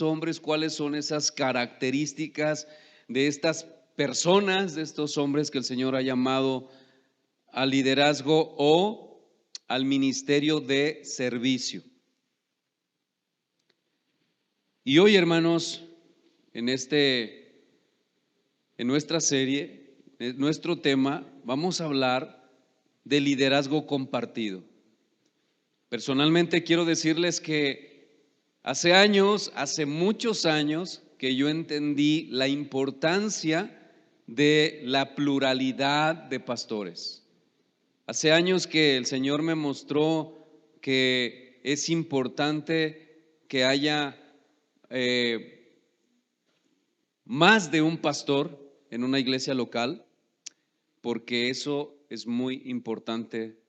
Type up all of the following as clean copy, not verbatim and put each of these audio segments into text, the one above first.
hombres, cuáles son esas características de estas personas, de estos hombres que el Señor ha llamado al liderazgo o al ministerio de servicio. Y hoy, hermanos, en nuestra serie, en nuestro tema, vamos a hablar de liderazgo compartido. Personalmente quiero decirles que hace muchos años, que yo entendí la importancia de la pluralidad de pastores. Hace años que el Señor me mostró que es importante que haya más de un pastor en una iglesia local, porque eso es muy importante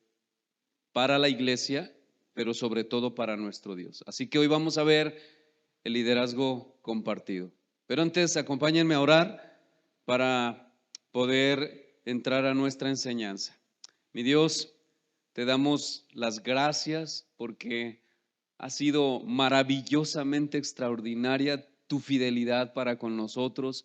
para la iglesia, pero sobre todo para nuestro Dios. Así que hoy vamos a ver el liderazgo compartido. Pero antes, acompáñenme a orar para poder entrar a nuestra enseñanza. Mi Dios, te damos las gracias porque ha sido maravillosamente extraordinaria tu fidelidad para con nosotros.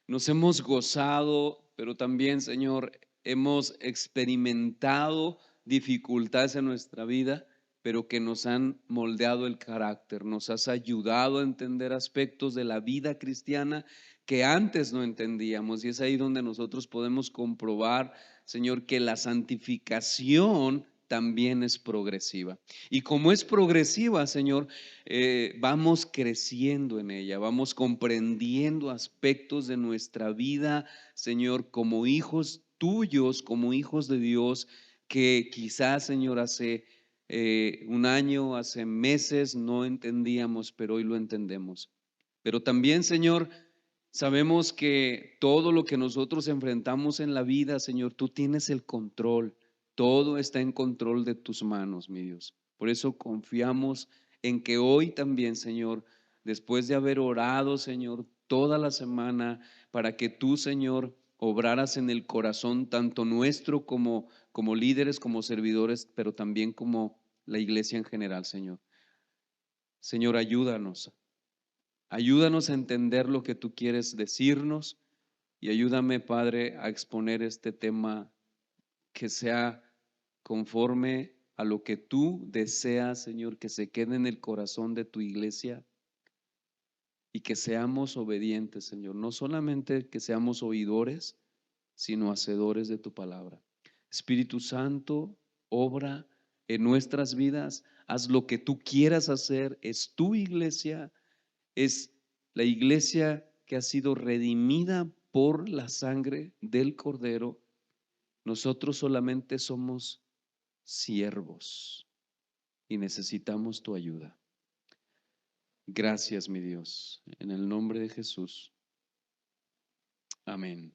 Nos hemos gozado, pero también, Señor, hemos experimentado dificultades en nuestra vida, pero que nos han moldeado el carácter. Nos has ayudado a entender aspectos de la vida cristiana que antes no entendíamos. Y es ahí donde nosotros podemos comprobar, Señor, que la santificación también es progresiva. Y como es progresiva, Señor, vamos creciendo en ella, vamos comprendiendo aspectos de nuestra vida, Señor, como hijos tuyos, como hijos de Dios, que quizás, Señor, hace un año, hace meses no entendíamos, pero hoy lo entendemos. Pero también, Señor, sabemos que todo lo que nosotros enfrentamos en la vida, Señor, tú tienes el control. Todo está en control de tus manos, mi Dios. Por eso confiamos en que hoy también, Señor, después de haber orado, Señor, toda la semana, para que tú, Señor, obraras en el corazón tanto nuestro como líderes, como servidores, pero también como la iglesia en general, Señor. Señor, ayúdanos a entender lo que tú quieres decirnos y ayúdame, Padre, a exponer este tema que sea conforme a lo que tú deseas, Señor, que se quede en el corazón de tu iglesia y que seamos obedientes, Señor. No solamente que seamos oidores, sino hacedores de tu palabra. Espíritu Santo, obra en nuestras vidas. Haz lo que tú quieras hacer. Es tu iglesia, es la iglesia que ha sido redimida por la sangre del Cordero. Nosotros solamente somos siervos y necesitamos tu ayuda. Gracias, mi Dios, en el nombre de Jesús. Amén.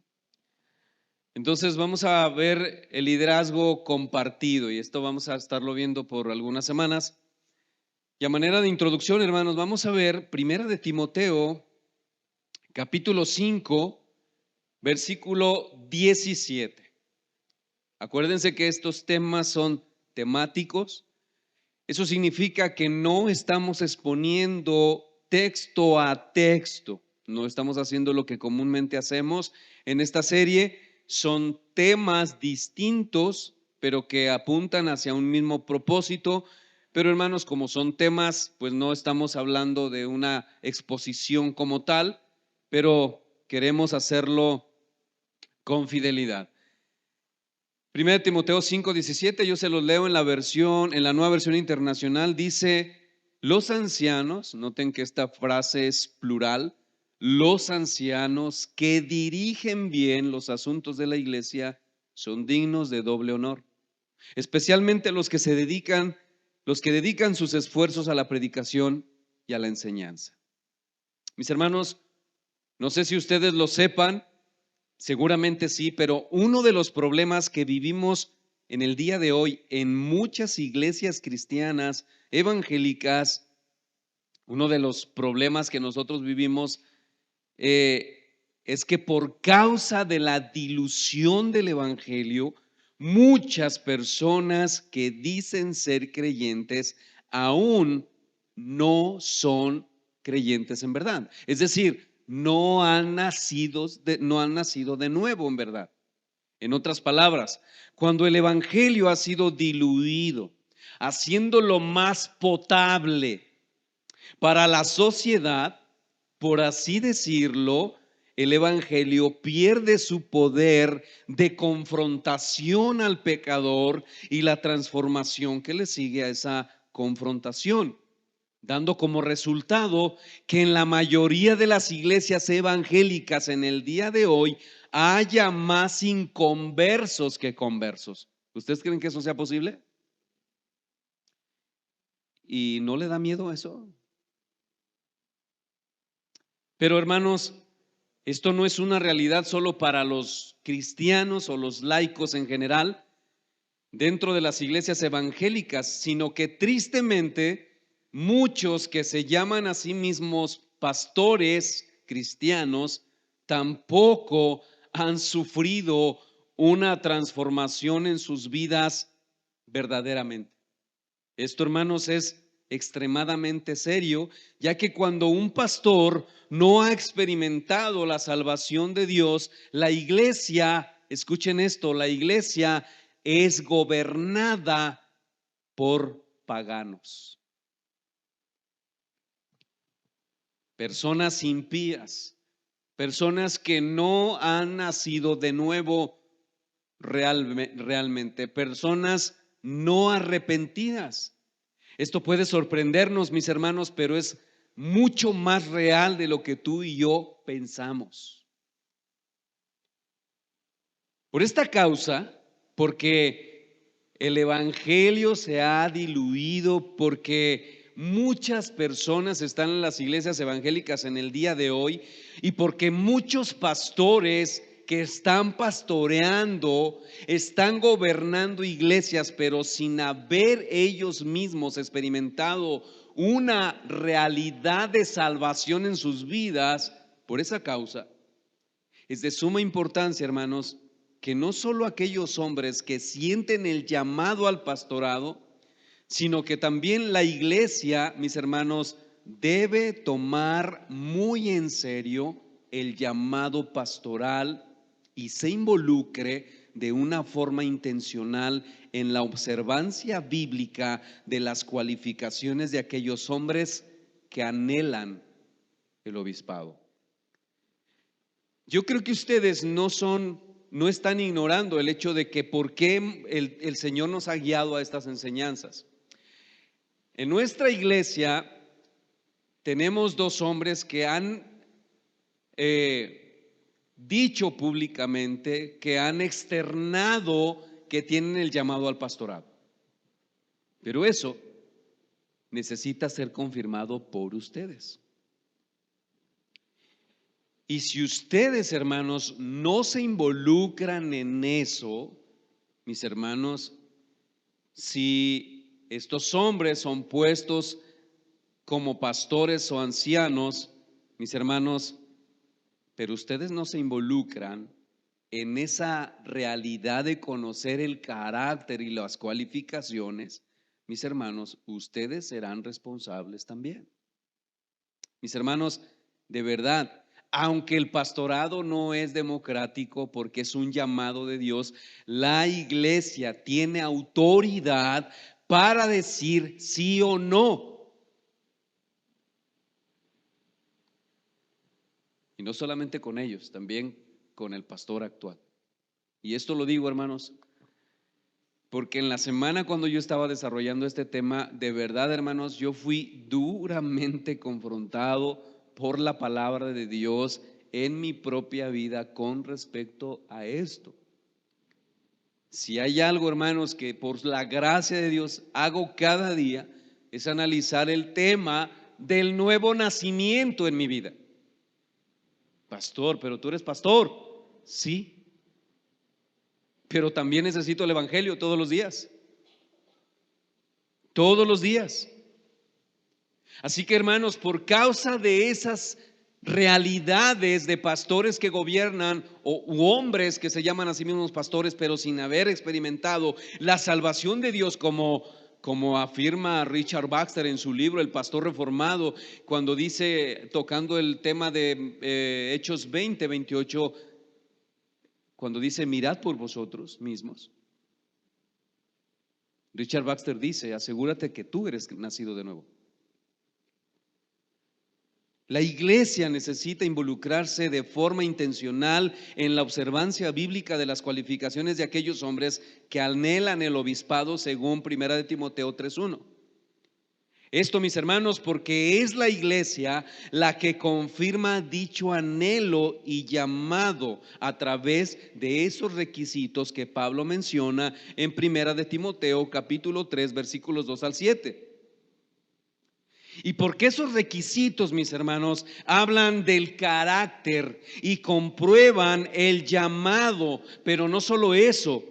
Entonces vamos a ver el liderazgo compartido y esto vamos a estarlo viendo por algunas semanas. Y a manera de introducción, hermanos, vamos a ver Primera de Timoteo, capítulo 5, versículo 17. Acuérdense que estos temas son temáticos. Eso significa que no estamos exponiendo texto a texto, no estamos haciendo lo que comúnmente hacemos en esta serie. Son temas distintos, pero que apuntan hacia un mismo propósito. Pero hermanos, como son temas, pues no estamos hablando de una exposición como tal, pero queremos hacerlo con fidelidad. 1 Timoteo 5:17, yo se los leo en la nueva versión internacional, dice: los ancianos, noten que esta frase es plural, los ancianos que dirigen bien los asuntos de la iglesia son dignos de doble honor, especialmente los que dedican sus esfuerzos a la predicación y a la enseñanza. Mis hermanos, no sé si ustedes lo sepan, seguramente sí, pero uno de los problemas que vivimos en el día de hoy en muchas iglesias cristianas evangélicas, uno de los problemas que nosotros vivimos es que por causa de la dilución del evangelio, muchas personas que dicen ser creyentes aún no son creyentes en verdad. Es decir, no han nacido de nuevo en verdad. En otras palabras, cuando el evangelio ha sido diluido, haciéndolo más potable para la sociedad, por así decirlo, el evangelio pierde su poder de confrontación al pecador y la transformación que le sigue a esa confrontación, dando como resultado que en la mayoría de las iglesias evangélicas en el día de hoy haya más inconversos que conversos. ¿Ustedes creen que eso sea posible? ¿Y no le da miedo eso? Pero hermanos, esto no es una realidad solo para los cristianos o los laicos en general dentro de las iglesias evangélicas, sino que tristemente muchos que se llaman a sí mismos pastores cristianos tampoco han sufrido una transformación en sus vidas verdaderamente. Esto, hermanos, es extremadamente serio, ya que cuando un pastor no ha experimentado la salvación de Dios, la iglesia, escuchen esto, la iglesia es gobernada por paganos, personas impías, personas que no han nacido de nuevo realmente, personas no arrepentidas. Esto puede sorprendernos, mis hermanos, pero es mucho más real de lo que tú y yo pensamos. Por esta causa, porque el evangelio se ha diluido, porque muchas personas están en las iglesias evangélicas en el día de hoy y porque muchos pastores que están pastoreando, están gobernando iglesias, pero sin haber ellos mismos experimentado una realidad de salvación en sus vidas. Por esa causa es de suma importancia, hermanos, que no solo aquellos hombres que sienten el llamado al pastorado, sino que también la iglesia, mis hermanos, debe tomar muy en serio el llamado pastoral y se involucre de una forma intencional en la observancia bíblica de las cualificaciones de aquellos hombres que anhelan el obispado. Yo creo que ustedes no están ignorando el hecho de que por qué el Señor nos ha guiado a estas enseñanzas. En nuestra iglesia tenemos dos hombres que han dicho públicamente, que han externado que tienen el llamado al pastorado. Pero eso necesita ser confirmado por ustedes. Y si ustedes, hermanos, no se involucran en eso, mis hermanos, si estos hombres son puestos como pastores o ancianos, mis hermanos, pero ustedes no se involucran en esa realidad de conocer el carácter y las cualificaciones, mis hermanos, ustedes serán responsables también. Mis hermanos, de verdad, aunque el pastorado no es democrático porque es un llamado de Dios, la iglesia tiene autoridad para decir sí o no. Y no solamente con ellos, también con el pastor actual. Y esto lo digo, hermanos, porque en la semana cuando yo estaba desarrollando este tema, de verdad, hermanos, yo fui duramente confrontado por la palabra de Dios en mi propia vida con respecto a esto. Si hay algo, hermanos, que por la gracia de Dios hago cada día, es analizar el tema del nuevo nacimiento en mi vida. Pastor, pero tú eres pastor. Sí, pero también necesito el evangelio todos los días. Todos los días. Así que, hermanos, por causa de esas realidades de pastores que gobiernan u hombres que se llaman a sí mismos pastores, pero sin haber experimentado la salvación de Dios como Como afirma Richard Baxter en su libro El Pastor Reformado, cuando dice, tocando el tema de Hechos 20:28, cuando dice mirad por vosotros mismos. Richard Baxter dice, asegúrate que tú eres nacido de nuevo. La iglesia necesita involucrarse de forma intencional en la observancia bíblica de las cualificaciones de aquellos hombres que anhelan el obispado según 1 Timoteo 3:1. Esto, mis hermanos, porque es la iglesia la que confirma dicho anhelo y llamado a través de esos requisitos que Pablo menciona en 1 Timoteo capítulo 3 versículos 2 al 7. Y porque esos requisitos, mis hermanos, hablan del carácter y comprueban el llamado, pero no solo eso,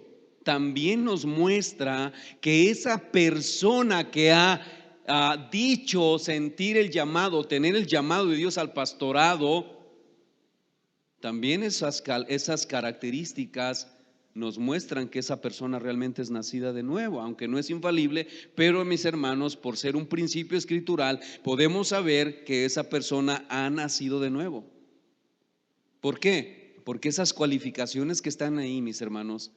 también nos muestra que esa persona que ha dicho sentir el llamado, tener el llamado de Dios al pastorado, también esas características nos muestran que esa persona realmente es nacida de nuevo, aunque no es infalible, pero mis hermanos, por ser un principio escritural, podemos saber que esa persona ha nacido de nuevo. ¿Por qué? Porque esas cualificaciones que están ahí, mis hermanos,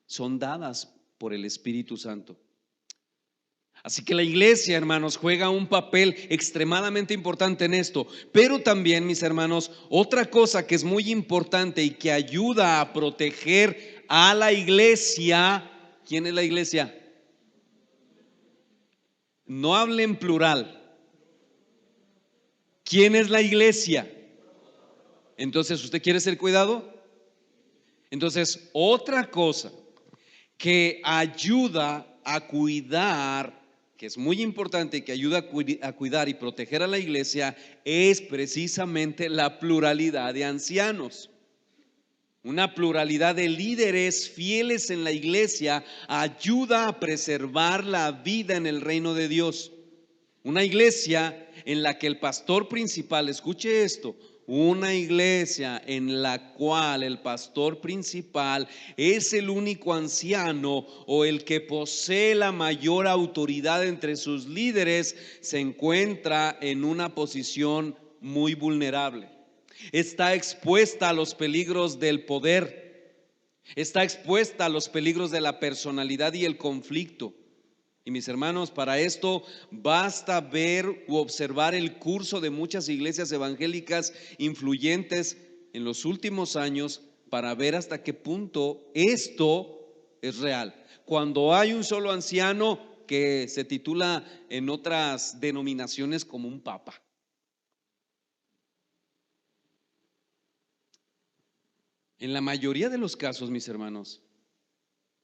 son dadas por el Espíritu Santo. Así que la iglesia, hermanos, juega un papel extremadamente importante en esto. Pero también, mis hermanos, otra cosa que es muy importante y que ayuda a proteger a la iglesia. ¿Quién es la iglesia? No hable en plural. ¿Quién es la iglesia? Entonces, ¿usted quiere ser cuidado? Entonces, otra cosa que ayuda a cuidar, que es muy importante y que ayuda a cuidar y proteger a la iglesia, es precisamente la pluralidad de ancianos. Una pluralidad de líderes fieles en la iglesia ayuda a preservar la vida en el reino de Dios. Una iglesia en la que el pastor principal, escuche esto, una iglesia en la cual el pastor principal es el único anciano o el que posee la mayor autoridad entre sus líderes, se encuentra en una posición muy vulnerable. Está expuesta a los peligros del poder, está expuesta a los peligros de la personalidad y el conflicto. Y mis hermanos, para esto basta ver u observar el curso de muchas iglesias evangélicas influyentes en los últimos años para ver hasta qué punto esto es real. Cuando hay un solo anciano que se titula en otras denominaciones como un papa. En la mayoría de los casos, mis hermanos,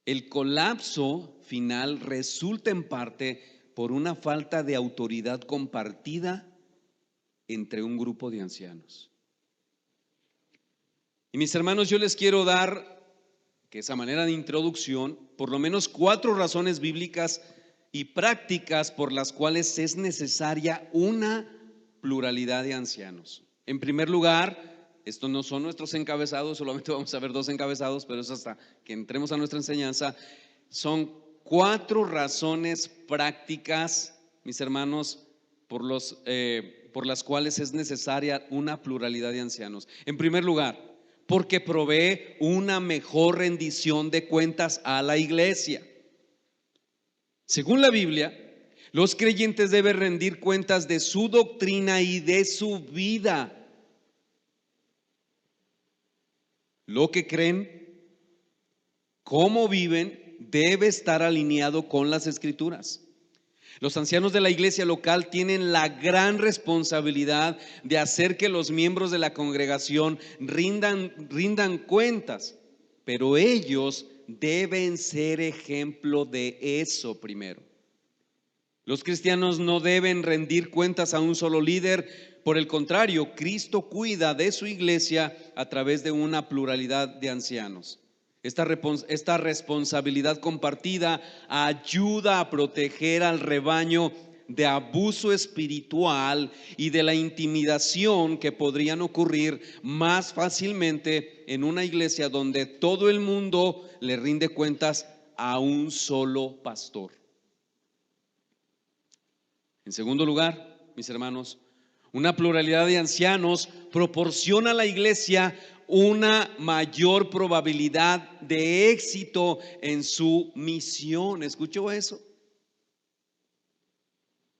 el colapso final resulta en parte por una falta de autoridad compartida entre un grupo de ancianos. Y mis hermanos, yo les quiero dar, que esa manera de introducción, por lo menos 4 razones bíblicas y prácticas por las cuales es necesaria una pluralidad de ancianos. En primer lugar, estos no son nuestros encabezados, solamente vamos a ver 2 encabezados, pero eso hasta que entremos a nuestra enseñanza. Son 4 razones prácticas, mis hermanos, por las cuales es necesaria una pluralidad de ancianos. En primer lugar, porque provee una mejor rendición de cuentas a la iglesia. Según la Biblia, los creyentes deben rendir cuentas de su doctrina y de su vida. Lo que creen, cómo viven, debe estar alineado con las Escrituras. Los ancianos de la iglesia local tienen la gran responsabilidad de hacer que los miembros de la congregación rindan cuentas, pero ellos deben ser ejemplo de eso primero. Los cristianos no deben rendir cuentas a un solo líder. Por el contrario, Cristo cuida de su iglesia a través de una pluralidad de ancianos. Esta responsabilidad compartida ayuda a proteger al rebaño de abuso espiritual y de la intimidación que podrían ocurrir más fácilmente en una iglesia donde todo el mundo le rinde cuentas a un solo pastor. En segundo lugar, mis hermanos, una pluralidad de ancianos proporciona a la iglesia una mayor probabilidad de éxito en su misión. ¿Escuchó eso?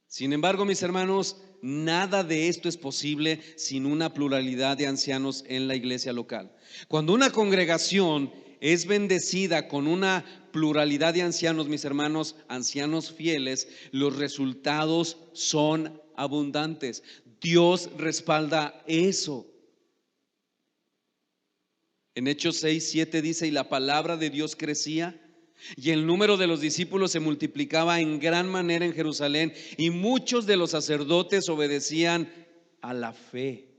Sin embargo, mis hermanos, nada de esto es posible sin una pluralidad de ancianos en la iglesia local. Cuando una congregación es bendecida con una pluralidad de ancianos, mis hermanos, ancianos fieles, los resultados son abundantes. Dios respalda eso. En Hechos 6:7 dice: y la palabra de Dios crecía y el número de los discípulos se multiplicaba en gran manera en Jerusalén, y muchos de los sacerdotes obedecían a la fe.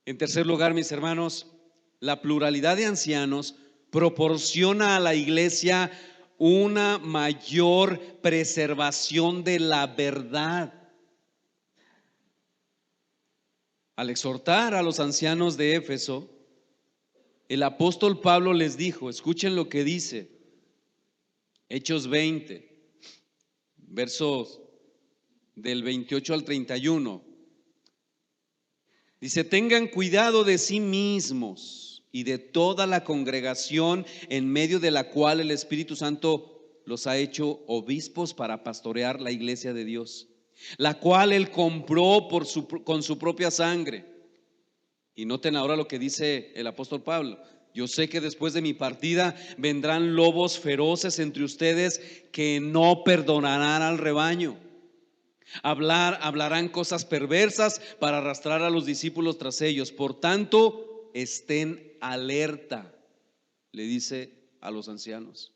En tercer lugar, mis hermanos, la pluralidad de ancianos proporciona a la iglesia una mayor preservación de la verdad. Al exhortar a los ancianos de Éfeso, el apóstol Pablo les dijo, escuchen lo que dice, Hechos 20, versos del 28 al 31. Dice: tengan cuidado de sí mismos y de toda la congregación en medio de la cual el Espíritu Santo los ha hecho obispos para pastorear la iglesia de Dios, la cual Él compró con su propia sangre. Y noten ahora lo que dice el apóstol Pablo: yo sé que después de mi partida vendrán lobos feroces entre ustedes que no perdonarán al rebaño. Hablarán cosas perversas para arrastrar a los discípulos tras ellos. Por tanto, estén alerta, le dice a los ancianos.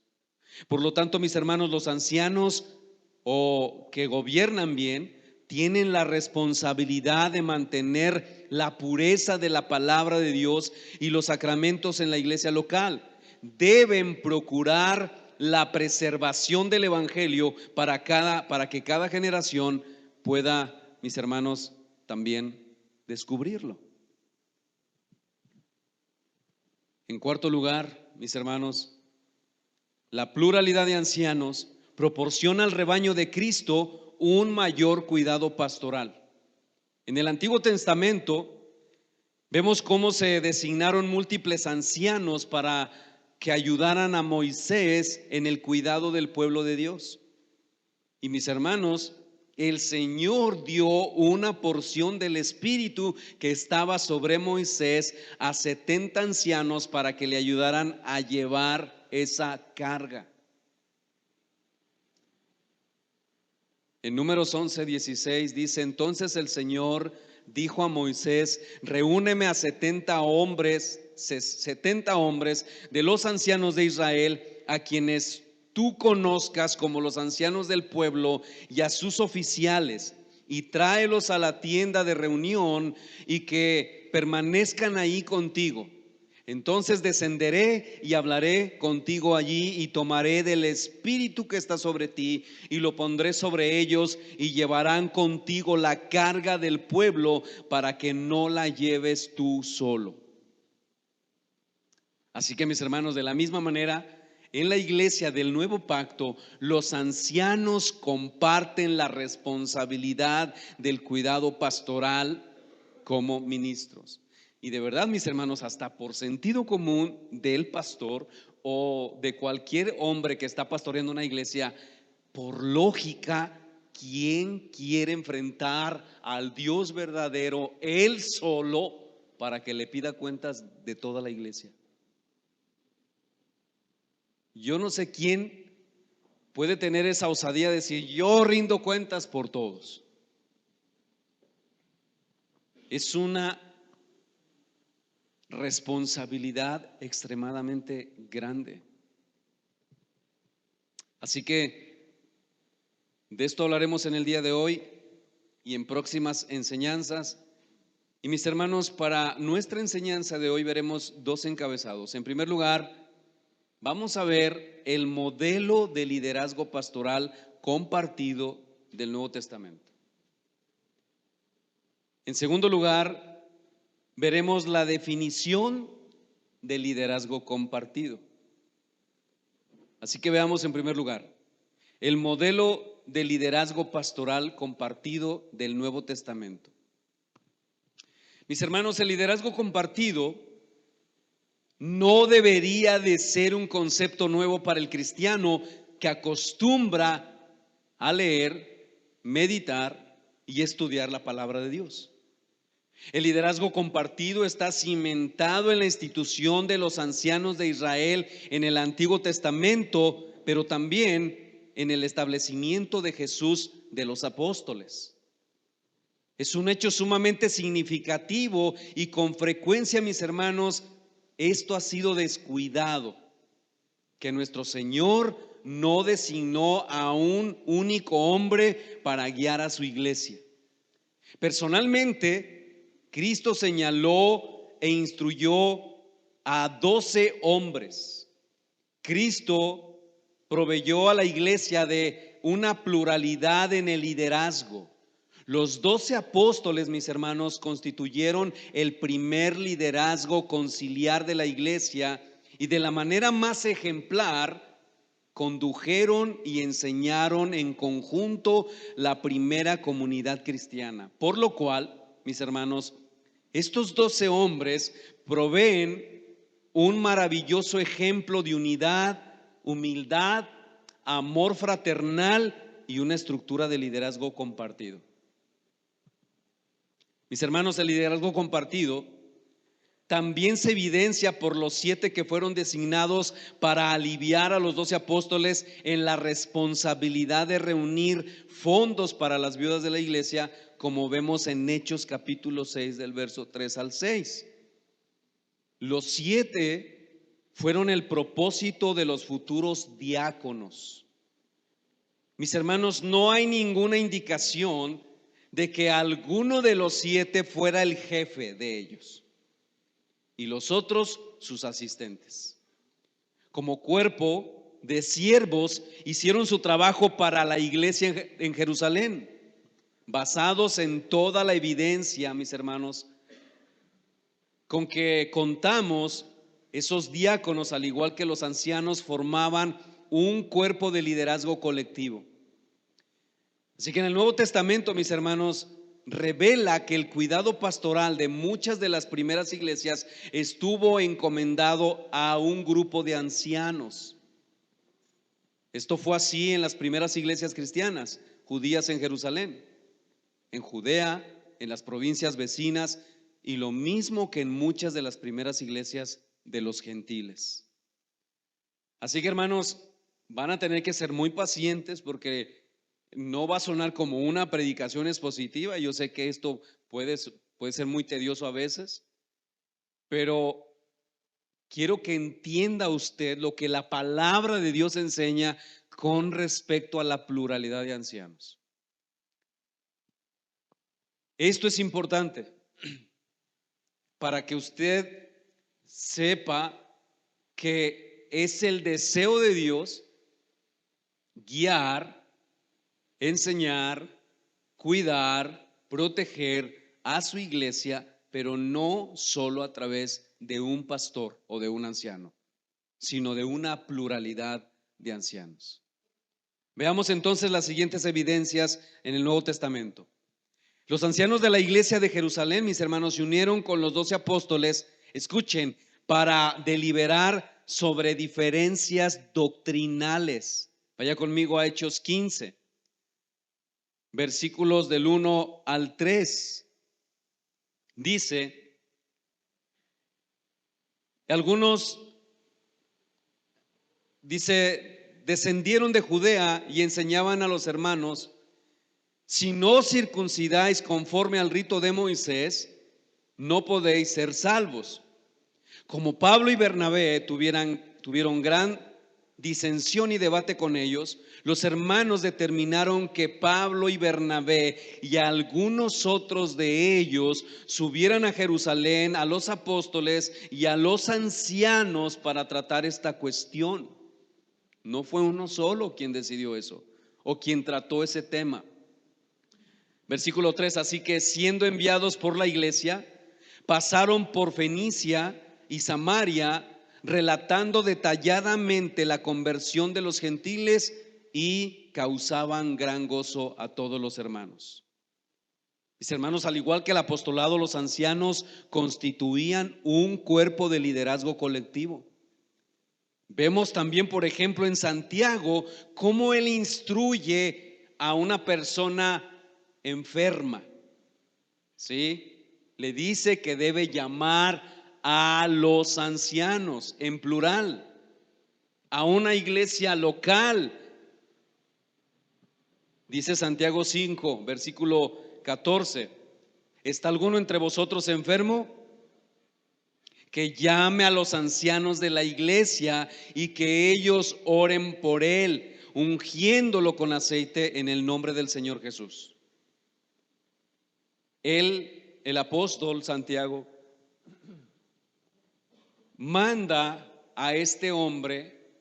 Por lo tanto, mis hermanos, los ancianos o que gobiernan bien tienen la responsabilidad de mantener la pureza de la palabra de Dios y los sacramentos en la iglesia local. Deben procurar la preservación del evangelio para que cada generación pueda, mis hermanos, también descubrirlo. En cuarto lugar, mis hermanos, la pluralidad de ancianos proporciona al rebaño de Cristo un mayor cuidado pastoral. En el Antiguo Testamento vemos cómo se designaron múltiples ancianos para que ayudaran a Moisés en el cuidado del pueblo de Dios. Y mis hermanos, el Señor dio una porción del Espíritu que estaba sobre Moisés a 70 ancianos para que le ayudaran a llevar esa carga. En Números 11:16 dice: entonces el Señor dijo a Moisés: reúneme a 70 hombres de los ancianos de Israel, a quienes tú conozcas como los ancianos del pueblo, y a sus oficiales, y tráelos a la tienda de reunión y que permanezcan ahí contigo. Entonces descenderé y hablaré contigo allí, y tomaré del Espíritu que está sobre ti y lo pondré sobre ellos, y llevarán contigo la carga del pueblo para que no la lleves tú solo. Así que, mis hermanos, de la misma manera, en la iglesia del nuevo pacto, los ancianos comparten la responsabilidad del cuidado pastoral como ministros. Y de verdad, mis hermanos, hasta por sentido común del pastor o de cualquier hombre que está pastoreando una iglesia, por lógica, ¿quién quiere enfrentar al Dios verdadero él solo para que le pida cuentas de toda la iglesia? Yo no sé quién puede tener esa osadía de decir: yo rindo cuentas por todos. Es una responsabilidad extremadamente grande. Así que de esto hablaremos en el día de hoy y en próximas enseñanzas. Y mis hermanos, para nuestra enseñanza de hoy veremos dos encabezados. En primer lugar, vamos a ver el modelo de liderazgo pastoral compartido del Nuevo Testamento. En segundo lugar, veremos la definición de liderazgo compartido. Así que veamos en primer lugar, el modelo de liderazgo pastoral compartido del Nuevo Testamento. Mis hermanos, el liderazgo compartido no debería de ser un concepto nuevo para el cristiano que acostumbra a leer, meditar y estudiar la palabra de Dios. El liderazgo compartido está cimentado en la institución de los ancianos de Israel en el Antiguo Testamento, pero también en el establecimiento de Jesús de los apóstoles. Es un hecho sumamente significativo y con frecuencia, mis hermanos, esto ha sido descuidado, que nuestro Señor no designó a un único hombre para guiar a su iglesia. Personalmente, Cristo señaló e instruyó a 12 hombres. Cristo proveyó a la iglesia de una pluralidad en el liderazgo. Los 12 apóstoles, mis hermanos, constituyeron el primer liderazgo conciliar de la iglesia y de la manera más ejemplar condujeron y enseñaron en conjunto la primera comunidad cristiana. Por lo cual, mis hermanos, estos 12 hombres proveen un maravilloso ejemplo de unidad, humildad, amor fraternal y una estructura de liderazgo compartido. Mis hermanos, el liderazgo compartido también se evidencia por los 7 que fueron designados para aliviar a los 12 apóstoles en la responsabilidad de reunir fondos para las viudas de la iglesia, como vemos en Hechos capítulo 6 del verso 3 al 6. Los 7 fueron el propósito de los futuros diáconos. Mis hermanos, no hay ninguna indicación de que alguno de los 7 fuera el jefe de ellos y los otros sus asistentes. Como cuerpo de siervos hicieron su trabajo para la iglesia en Jerusalén, basados en toda la evidencia, mis hermanos, con que contamos. Esos diáconos, al igual que los ancianos, formaban un cuerpo de liderazgo colectivo. Así que en el Nuevo Testamento, mis hermanos, revela que el cuidado pastoral de muchas de las primeras iglesias estuvo encomendado a un grupo de ancianos. Esto fue así en las primeras iglesias cristianas, judías en Jerusalén, en Judea, en las provincias vecinas, y lo mismo que en muchas de las primeras iglesias de los gentiles. Así que, hermanos, van a tener que ser muy pacientes porque no va a sonar como una predicación expositiva. Yo sé que esto puede ser muy tedioso a veces, pero quiero que entienda usted lo que la palabra de Dios enseña con respecto a la pluralidad de ancianos. Esto es importante para que usted sepa que es el deseo de Dios guiar, enseñar, cuidar, proteger a su iglesia, pero no solo a través de un pastor o de un anciano, sino de una pluralidad de ancianos. Veamos entonces las siguientes evidencias en el Nuevo Testamento. Los ancianos de la iglesia de Jerusalén, mis hermanos, se unieron con los 12 apóstoles, escuchen, para deliberar sobre diferencias doctrinales. Vaya conmigo a Hechos 15. Versículos del 1 al 3, dice, algunos, dice, descendieron de Judea y enseñaban a los hermanos, si no circuncidáis conforme al rito de Moisés, no podéis ser salvos. Como Pablo y Bernabé tuvieron gran disensión y debate con ellos, los hermanos determinaron que Pablo y Bernabé y algunos otros de ellos subieran a Jerusalén a los apóstoles y a los ancianos para tratar esta cuestión. No fue uno solo quien decidió eso o quien trató ese tema. Versículo 3, así que siendo enviados por la iglesia, pasaron por Fenicia y Samaria, relatando detalladamente la conversión de los gentiles y causaban gran gozo a todos los hermanos. Mis hermanos, al igual que el apostolado, los ancianos constituían un cuerpo de liderazgo colectivo. Vemos también, por ejemplo, en Santiago, cómo él instruye a una persona enferma. ¿Sí? Le dice que debe llamar a los ancianos en plural, a una iglesia local. Dice Santiago 5, versículo 14: ¿está alguno entre vosotros enfermo? Que llame a los ancianos de la iglesia y que ellos oren por él, ungiéndolo con aceite en el nombre del Señor Jesús. Él, el apóstol Santiago, manda a este hombre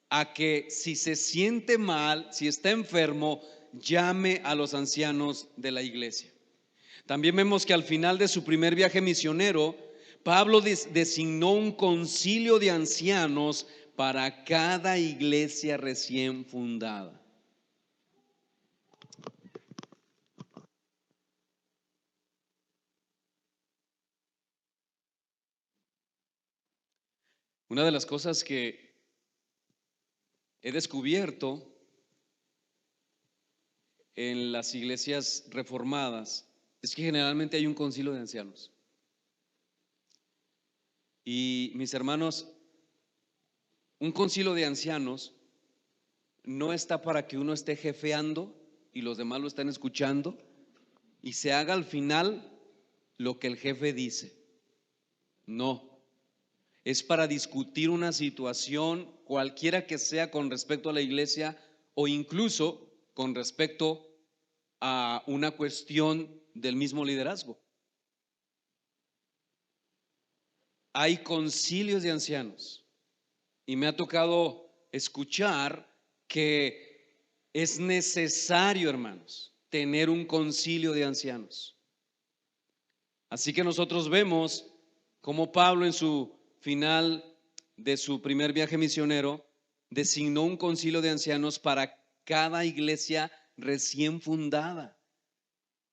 a que si se siente mal, si está enfermo, llame a los ancianos de la iglesia. También vemos que al final de su primer viaje misionero, Pablo designó un concilio de ancianos para cada iglesia recién fundada. Una de las cosas que he descubierto en las iglesias reformadas es que generalmente hay un concilio de ancianos. Y mis hermanos, un concilio de ancianos no está para que uno esté jefeando y los demás lo estén escuchando y se haga al final lo que el jefe dice. No, es para discutir una situación cualquiera que sea con respecto a la iglesia o incluso con respecto a una cuestión del mismo liderazgo. Hay concilios de ancianos y me ha tocado escuchar que es necesario, hermanos, tener un concilio de ancianos. Así que nosotros vemos cómo Pablo en su final de su primer viaje misionero designó un concilio de ancianos para cada iglesia recién fundada.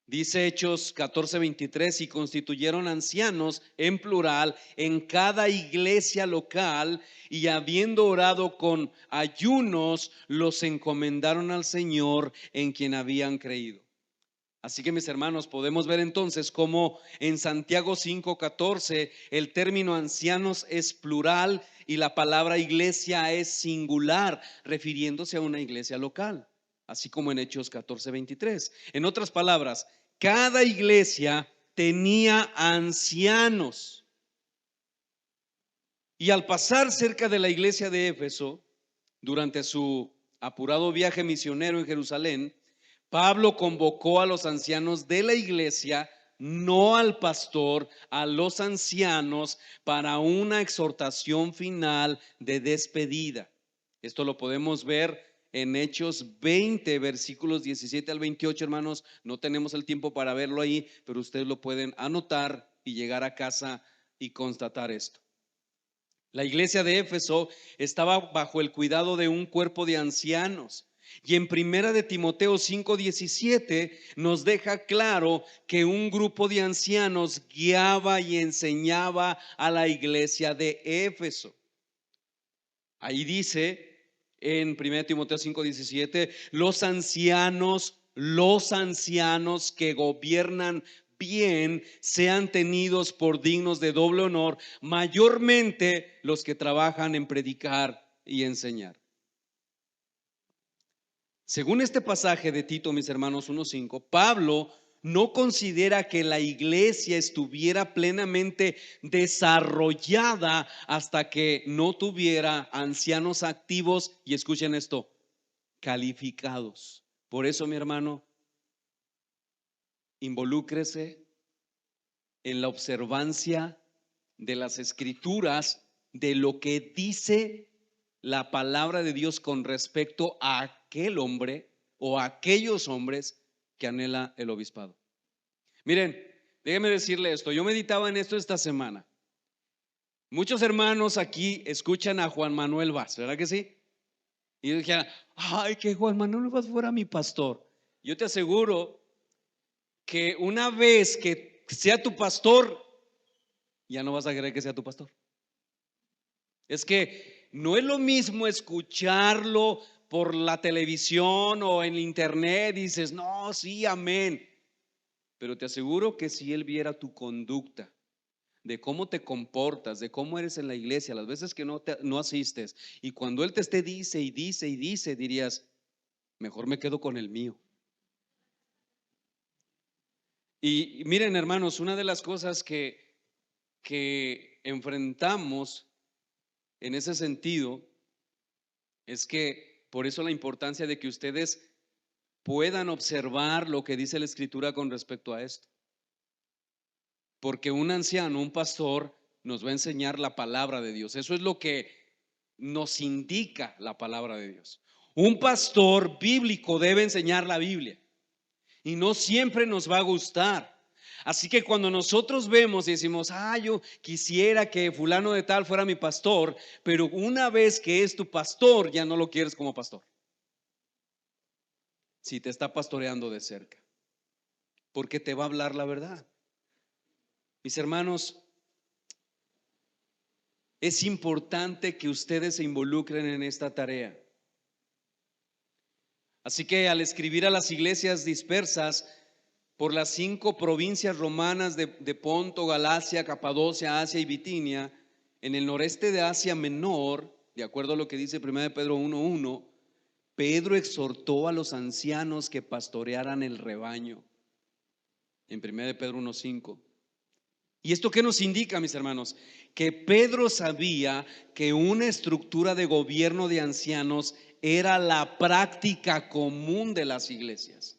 Dice Hechos 14:23: y constituyeron ancianos en plural en cada iglesia local, y habiendo orado con ayunos, los encomendaron al Señor en quien habían creído. Así que, mis hermanos, podemos ver entonces cómo en Santiago 5:14 el término ancianos es plural y la palabra iglesia es singular, refiriéndose a una iglesia local, así como en Hechos 14:23. En otras palabras, cada iglesia tenía ancianos. Y al pasar cerca de la iglesia de Éfeso, durante su apurado viaje misionero en Jerusalén, Pablo convocó a los ancianos de la iglesia, no al pastor, a los ancianos, para una exhortación final de despedida. Esto lo podemos ver en Hechos 20, versículos 17 al 28, hermanos. No tenemos el tiempo para verlo ahí, pero ustedes lo pueden anotar y llegar a casa y constatar esto. La iglesia de Éfeso estaba bajo el cuidado de un cuerpo de ancianos. Y en primera de Timoteo 5:17 nos deja claro que un grupo de ancianos guiaba y enseñaba a la iglesia de Éfeso. Ahí dice en primera de Timoteo 5:17: los ancianos que gobiernan bien sean tenidos por dignos de doble honor, mayormente los que trabajan en predicar y enseñar. Según este pasaje de Tito, mis hermanos, 1:5, Pablo no considera que la iglesia estuviera plenamente desarrollada hasta que no tuviera ancianos activos, y escuchen esto, calificados. Por eso, mi hermano, involúcrese en la observancia de las escrituras, de lo que dice la palabra de Dios con respecto a aquel hombre o a aquellos hombres que anhela el obispado. Miren, déjenme decirle esto. Yo meditaba en esto esta semana. Muchos hermanos aquí escuchan a Juan Manuel Vaz, ¿verdad que sí? Y yo dijera, ay, que Juan Manuel Vaz fuera mi pastor. Yo te aseguro que una vez que sea tu pastor, ya no vas a querer que sea tu pastor. Es que no es lo mismo escucharlo por la televisión o en internet, dices, no, sí, amén. Pero te aseguro que si él viera tu conducta, de cómo te comportas, de cómo eres en la iglesia, las veces que no asistes, y cuando él te esté dice y dice y dice, dirías, mejor me quedo con el mío. Y miren, hermanos, una de las cosas que enfrentamos en ese sentido es que por eso la importancia de que ustedes puedan observar lo que dice la Escritura con respecto a esto. Porque un anciano, un pastor, nos va a enseñar la palabra de Dios. Eso es lo que nos indica la palabra de Dios. Un pastor bíblico debe enseñar la Biblia y no siempre nos va a gustar. Así que cuando nosotros vemos y decimos, yo quisiera que fulano de tal fuera mi pastor, pero una vez que es tu pastor, ya no lo quieres como pastor. Si te está pastoreando de cerca, porque te va a hablar la verdad. Mis hermanos, es importante que ustedes se involucren en esta tarea. Así que al escribir a las iglesias dispersas por las 5 provincias romanas de Ponto, Galacia, Capadocia, Asia y Bitinia, en el noreste de Asia Menor, de acuerdo a lo que dice 1 Pedro 1:1, Pedro exhortó a los ancianos que pastorearan el rebaño. En 1 Pedro 1:5. ¿Y esto qué nos indica, mis hermanos? Que Pedro sabía que una estructura de gobierno de ancianos era la práctica común de las iglesias.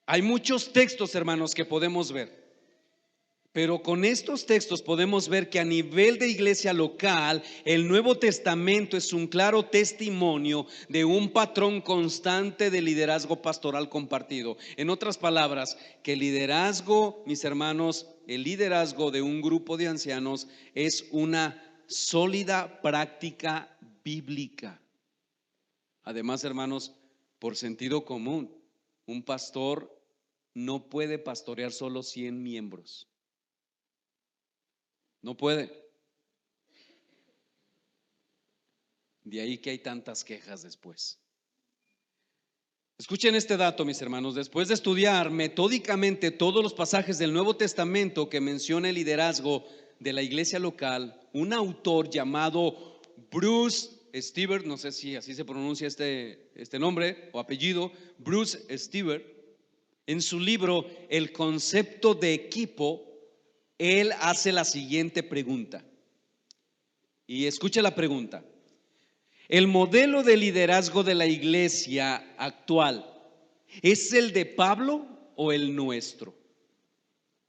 Hay muchos textos, hermanos, que podemos ver. Pero con estos textos podemos ver que a nivel de iglesia local, el Nuevo Testamento es un claro testimonio de un patrón constante de liderazgo pastoral compartido. En otras palabras, que el liderazgo, mis hermanos, el liderazgo de un grupo de ancianos es una sólida práctica bíblica. Además, hermanos, por sentido común, un pastor no puede pastorear solo 100 miembros. No puede. De ahí que hay tantas quejas después. Escuchen este dato, mis hermanos. Después de estudiar metódicamente todos los pasajes del Nuevo Testamento que menciona el liderazgo de la iglesia local, un autor llamado Bruce Stewart, no sé si así se pronuncia este nombre o apellido, Bruce Stewart, en su libro El concepto de equipo, él hace la siguiente pregunta. Y escuche la pregunta. El modelo de liderazgo de la iglesia actual, ¿es el de Pablo o el nuestro?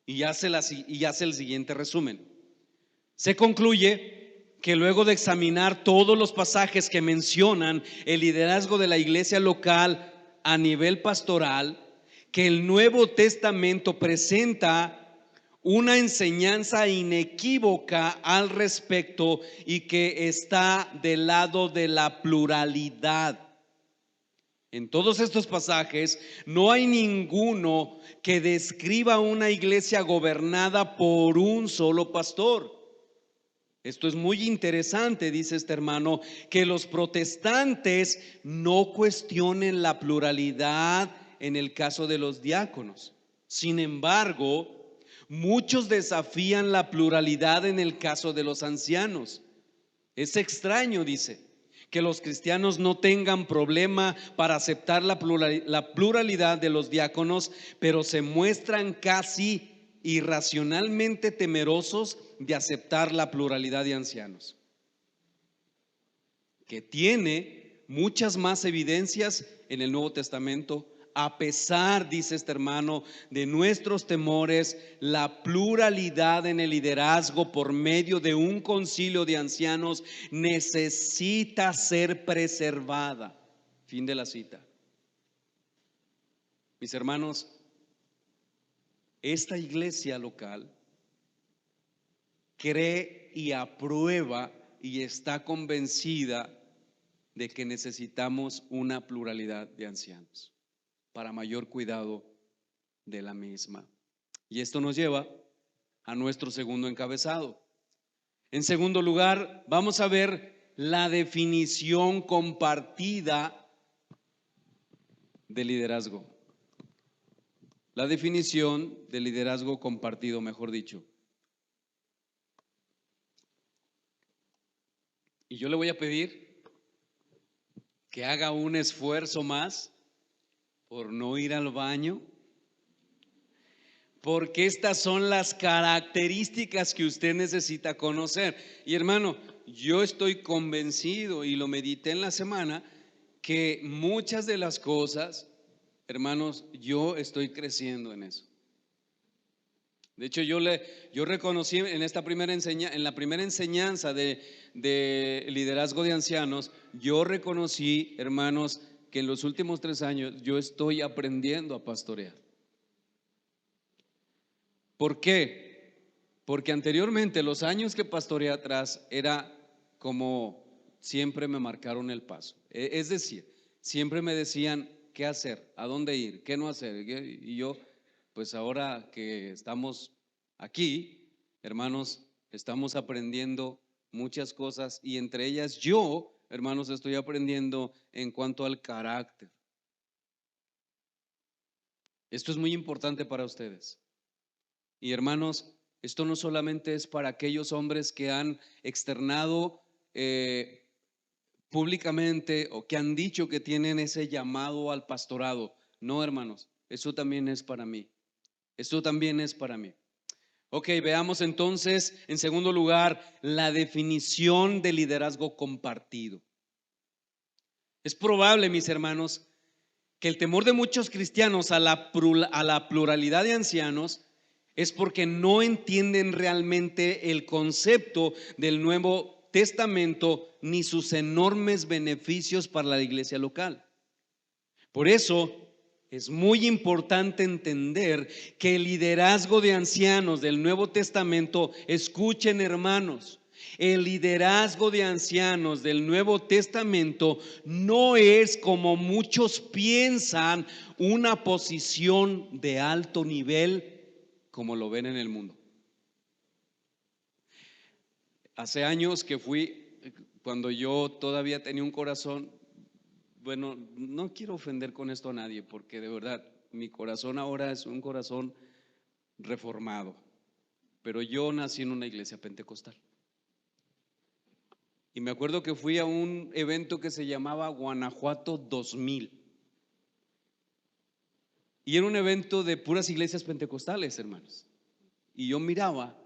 Y hace el siguiente resumen. Se concluye que luego de examinar todos los pasajes que mencionan el liderazgo de la iglesia local a nivel pastoral, que el Nuevo Testamento presenta una enseñanza inequívoca al respecto y que está del lado de la pluralidad. En todos estos pasajes no hay ninguno que describa una iglesia gobernada por un solo pastor. Esto es muy interesante, dice este hermano, que los protestantes no cuestionen la pluralidad en el caso de los diáconos. Sin embargo, muchos desafían la pluralidad en el caso de los ancianos. Es extraño, dice, que los cristianos no tengan problema para aceptar la pluralidad de los diáconos, pero se muestran casi irracionalmente temerosos de aceptar la pluralidad de ancianos, que tiene muchas más evidencias en el Nuevo Testamento. A pesar, dice este hermano, de nuestros temores, la pluralidad en el liderazgo por medio de un concilio de ancianos necesita ser preservada. Fin de la cita. Mis hermanos, esta iglesia local cree y aprueba y está convencida de que necesitamos una pluralidad de ancianos para mayor cuidado de la misma. Y esto nos lleva a nuestro segundo encabezado. En segundo lugar, vamos a ver la definición compartida de liderazgo. La definición de liderazgo compartido, mejor dicho. Y yo le voy a pedir que haga un esfuerzo más por no ir al baño, porque estas son las características que usted necesita conocer. Y hermano, yo estoy convencido y lo medité en la semana, que muchas de las cosas, hermanos, yo estoy creciendo en eso. De hecho, yo reconocí en esta en la primera enseñanza de liderazgo de ancianos, yo reconocí, hermanos, que en los últimos 3 años yo estoy aprendiendo a pastorear. ¿Por qué? Porque anteriormente, los años que pastoreé atrás, era como siempre me marcaron el paso. Es decir, siempre me decían qué hacer, a dónde ir, qué no hacer. Y yo, pues ahora que estamos aquí, hermanos, estamos aprendiendo muchas cosas, y entre ellas yo, hermanos, estoy aprendiendo en cuanto al carácter. Esto es muy importante para ustedes. Y hermanos, esto no solamente es para aquellos hombres que han externado públicamente o que han dicho que tienen ese llamado al pastorado. No, hermanos, eso también es para mí. Esto también es para mí. Ok, veamos entonces, en segundo lugar, la definición de liderazgo compartido. Es probable, mis hermanos, que el temor de muchos cristianos a la pluralidad de ancianos es porque no entienden realmente el concepto del Nuevo Testamento ni sus enormes beneficios para la iglesia local. Por eso es muy importante entender que el liderazgo de ancianos del Nuevo Testamento, escuchen hermanos, el liderazgo de ancianos del Nuevo Testamento no es, como muchos piensan, una posición de alto nivel como lo ven en el mundo. Hace años que fui, cuando yo todavía tenía un corazón, bueno, no quiero ofender con esto a nadie, porque de verdad mi corazón ahora es un corazón reformado, pero yo nací en una iglesia pentecostal. Y me acuerdo que fui a un evento que se llamaba Guanajuato 2000. Y era un evento de puras iglesias pentecostales, hermanos. Y yo miraba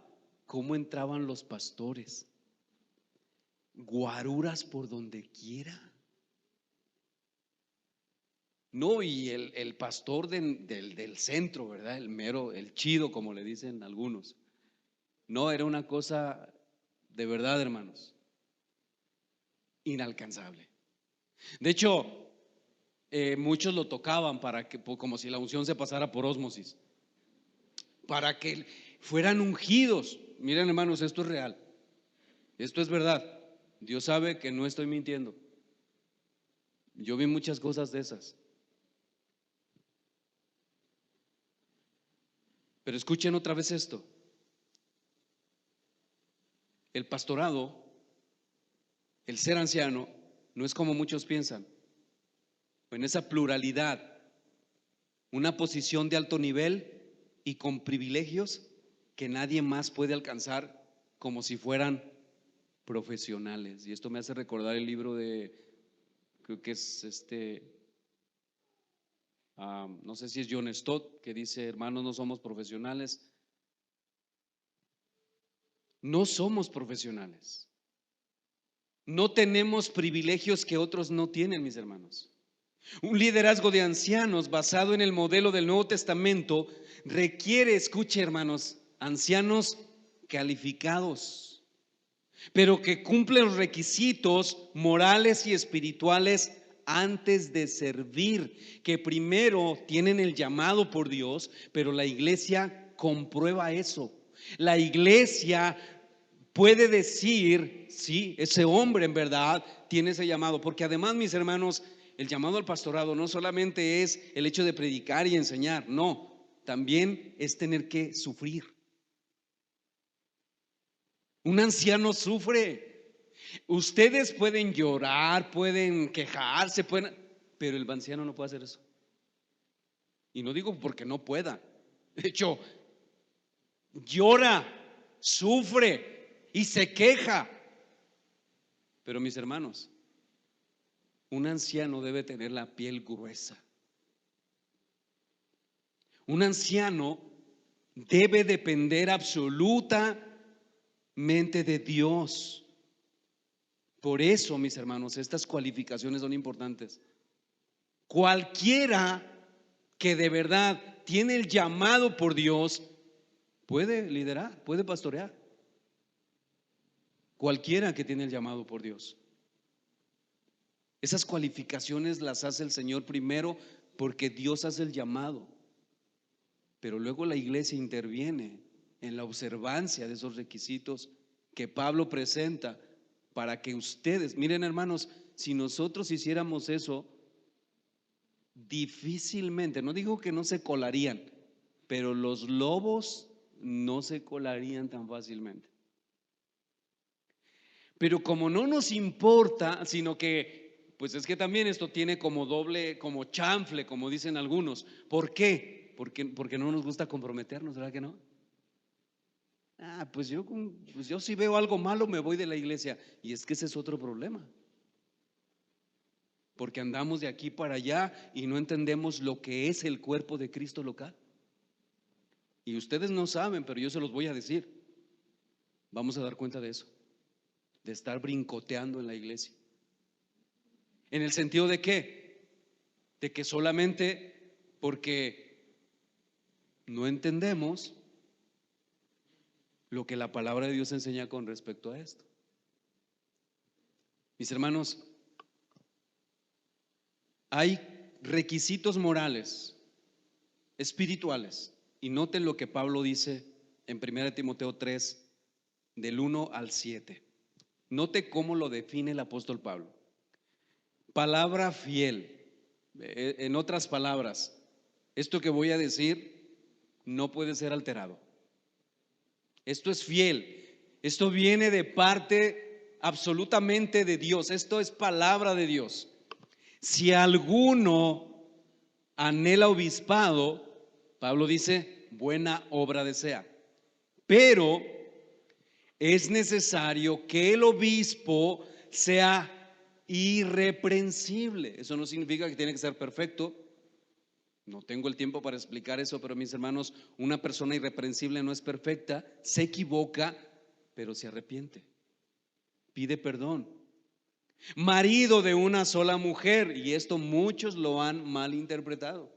cómo entraban los pastores, guaruras por donde quiera. No, y el pastor del centro, ¿verdad? El mero, el chido, como le dicen algunos. No, era una cosa de verdad, hermanos, inalcanzable. De hecho, muchos lo tocaban para que, como si la unción se pasara por ósmosis, para que fueran ungidos. Miren, hermanos, esto es real, esto es verdad. Dios sabe que no estoy mintiendo. Yo vi muchas cosas de esas. Pero escuchen otra vez esto. El pastorado, el ser anciano, no es como muchos piensan. En esa pluralidad, una posición de alto nivel y con privilegios que nadie más puede alcanzar, como si fueran profesionales. Y esto me hace recordar el libro de, creo que es no sé si es John Stott, que dice: hermanos, no somos profesionales. No somos profesionales. No tenemos privilegios que otros no tienen, mis hermanos. Un liderazgo de ancianos basado en el modelo del Nuevo Testamento requiere, escuche hermanos, ancianos calificados, pero que cumplen los requisitos morales y espirituales antes de servir, que primero tienen el llamado por Dios, pero la iglesia comprueba eso. La iglesia puede decir, sí, ese hombre en verdad tiene ese llamado. Porque además, mis hermanos, el llamado al pastorado no solamente es el hecho de predicar y enseñar, no, también es tener que sufrir. Un anciano sufre. Ustedes pueden llorar, pueden quejarse, pero el anciano no puede hacer eso. Y no digo porque no pueda. De hecho, llora, sufre y se queja. Pero mis hermanos, un anciano debe tener la piel gruesa. Un anciano debe depender absolutamente de Dios. Por eso, mis hermanos, estas cualificaciones son importantes. Cualquiera que de verdad tiene el llamado por Dios puede liderar, puede pastorear. Cualquiera que tiene el llamado por Dios. Esas cualificaciones las hace el Señor primero porque Dios hace el llamado, pero luego la iglesia interviene en la observancia de esos requisitos que Pablo presenta para que ustedes, miren hermanos, si nosotros hiciéramos eso, difícilmente, no digo que no se colarían, pero los lobos no se colarían tan fácilmente. Pero como no nos importa, sino que, pues es que también esto tiene como doble, como chanfle, como dicen algunos. ¿Por qué? Porque no nos gusta comprometernos, ¿verdad que no? Pues yo si veo algo malo me voy de la iglesia. Y es que ese es otro problema. Porque andamos de aquí para allá y no entendemos lo que es el cuerpo de Cristo local. Y ustedes no saben, pero yo se los voy a decir. Vamos a dar cuenta de eso, de estar brincoteando en la iglesia. ¿En el sentido de qué? De que solamente porque no entendemos lo que la palabra de Dios enseña con respecto a esto. Mis hermanos, hay requisitos morales, espirituales, y noten lo que Pablo dice en 1 Timoteo 3, del 1 al 7. Note cómo lo define el apóstol Pablo. Palabra fiel. En otras palabras, esto que voy a decir no puede ser alterado. Esto es fiel. Esto viene de parte absolutamente de Dios. Esto es palabra de Dios. Si alguno anhela obispado, Pablo dice, buena obra desea. Pero es necesario que el obispo sea irreprensible. Eso no significa que tiene que ser perfecto. No tengo el tiempo para explicar eso, pero mis hermanos, una persona irreprensible no es perfecta, se equivoca, pero se arrepiente, pide perdón. Marido de una sola mujer, y esto muchos lo han malinterpretado.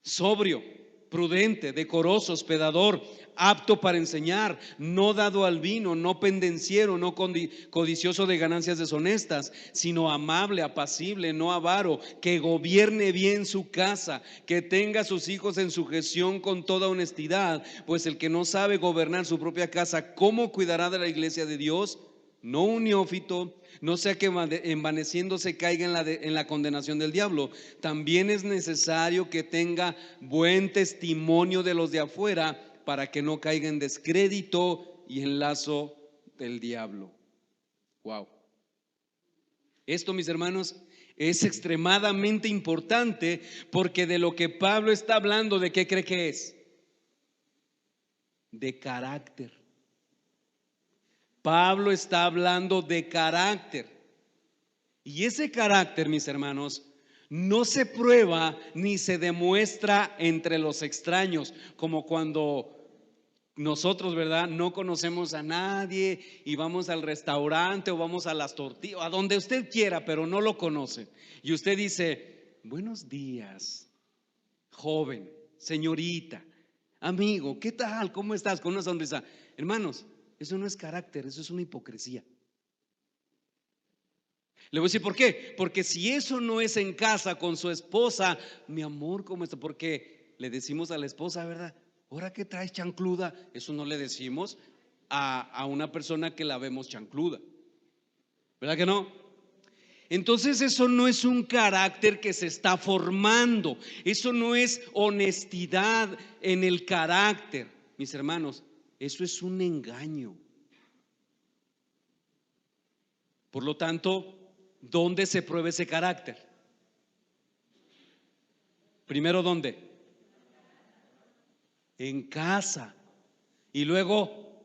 Sobrio, prudente, decoroso, hospedador, apto para enseñar, no dado al vino, no pendenciero, no codicioso de ganancias deshonestas, sino amable, apacible, no avaro, que gobierne bien su casa, que tenga a sus hijos en sujeción con toda honestidad, pues el que no sabe gobernar su propia casa, ¿cómo cuidará de la iglesia de Dios? No un neófito, no sea que envaneciéndose caiga en la condenación del diablo. También es necesario que tenga buen testimonio de los de afuera para que no caiga en descrédito y en lazo del diablo. Wow. Esto, mis hermanos, es extremadamente importante porque de lo que Pablo está hablando, ¿de qué cree que es? De carácter. Pablo está hablando de carácter. Y ese carácter, mis hermanos, no se prueba ni se demuestra entre los extraños, como cuando nosotros, ¿verdad? No conocemos a nadie y vamos al restaurante o vamos a las tortillas, a donde usted quiera, pero no lo conoce. Y usted dice, buenos días, joven, señorita, amigo, ¿qué tal? ¿Cómo estás? Con una sonrisa. Hermanos, eso no es carácter, eso es una hipocresía. Le voy a decir por qué. Porque si eso no es en casa con su esposa, mi amor, ¿cómo está? Porque le decimos a la esposa, ¿verdad? ¿ahora qué traes, chancluda? Eso no le decimos a una persona que la vemos chancluda, ¿verdad que no? Entonces eso no es un carácter que se está formando, eso no es honestidad en el carácter, mis hermanos, eso es un engaño. Por lo tanto, ¿dónde se prueba ese carácter? Primero, ¿dónde? En casa. Y luego,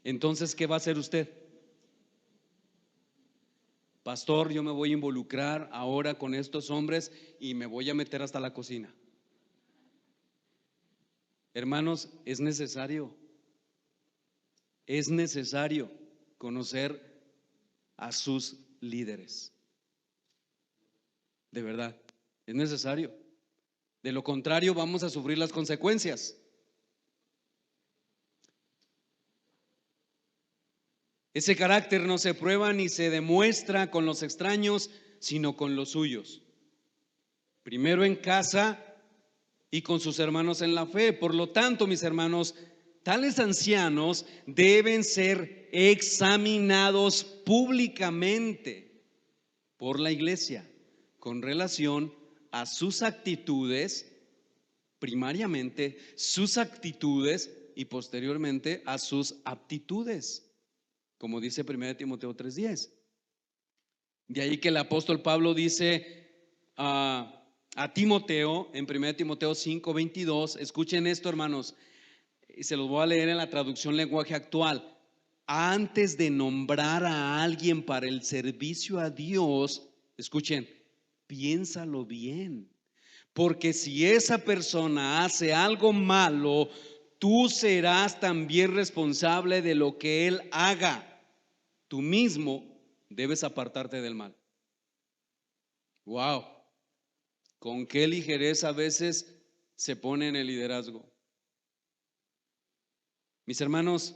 entonces, ¿qué va a hacer usted? Pastor, yo me voy a involucrar ahora con estos hombres y me voy a meter hasta la cocina. Hermanos, es necesario conocer a sus líderes. De verdad, es necesario. De lo contrario, vamos a sufrir las consecuencias. Ese carácter no se prueba ni se demuestra con los extraños, sino con los suyos. Primero en casa y con sus hermanos en la fe. Por lo tanto, mis hermanos, tales ancianos deben ser examinados públicamente por la iglesia con relación a sus actitudes, primariamente sus actitudes y posteriormente a sus aptitudes, como dice 1 Timoteo 3:10. De ahí que el apóstol Pablo dice a Timoteo en 1 Timoteo 5:22, escuchen esto, hermanos, y se los voy a leer en la traducción lenguaje actual. Antes de nombrar a alguien para el servicio a Dios, escuchen, piénsalo bien, porque si esa persona hace algo malo, tú serás también responsable de lo que él haga. Tú mismo debes apartarte del mal. Wow, con qué ligereza a veces se pone en el liderazgo. Mis hermanos,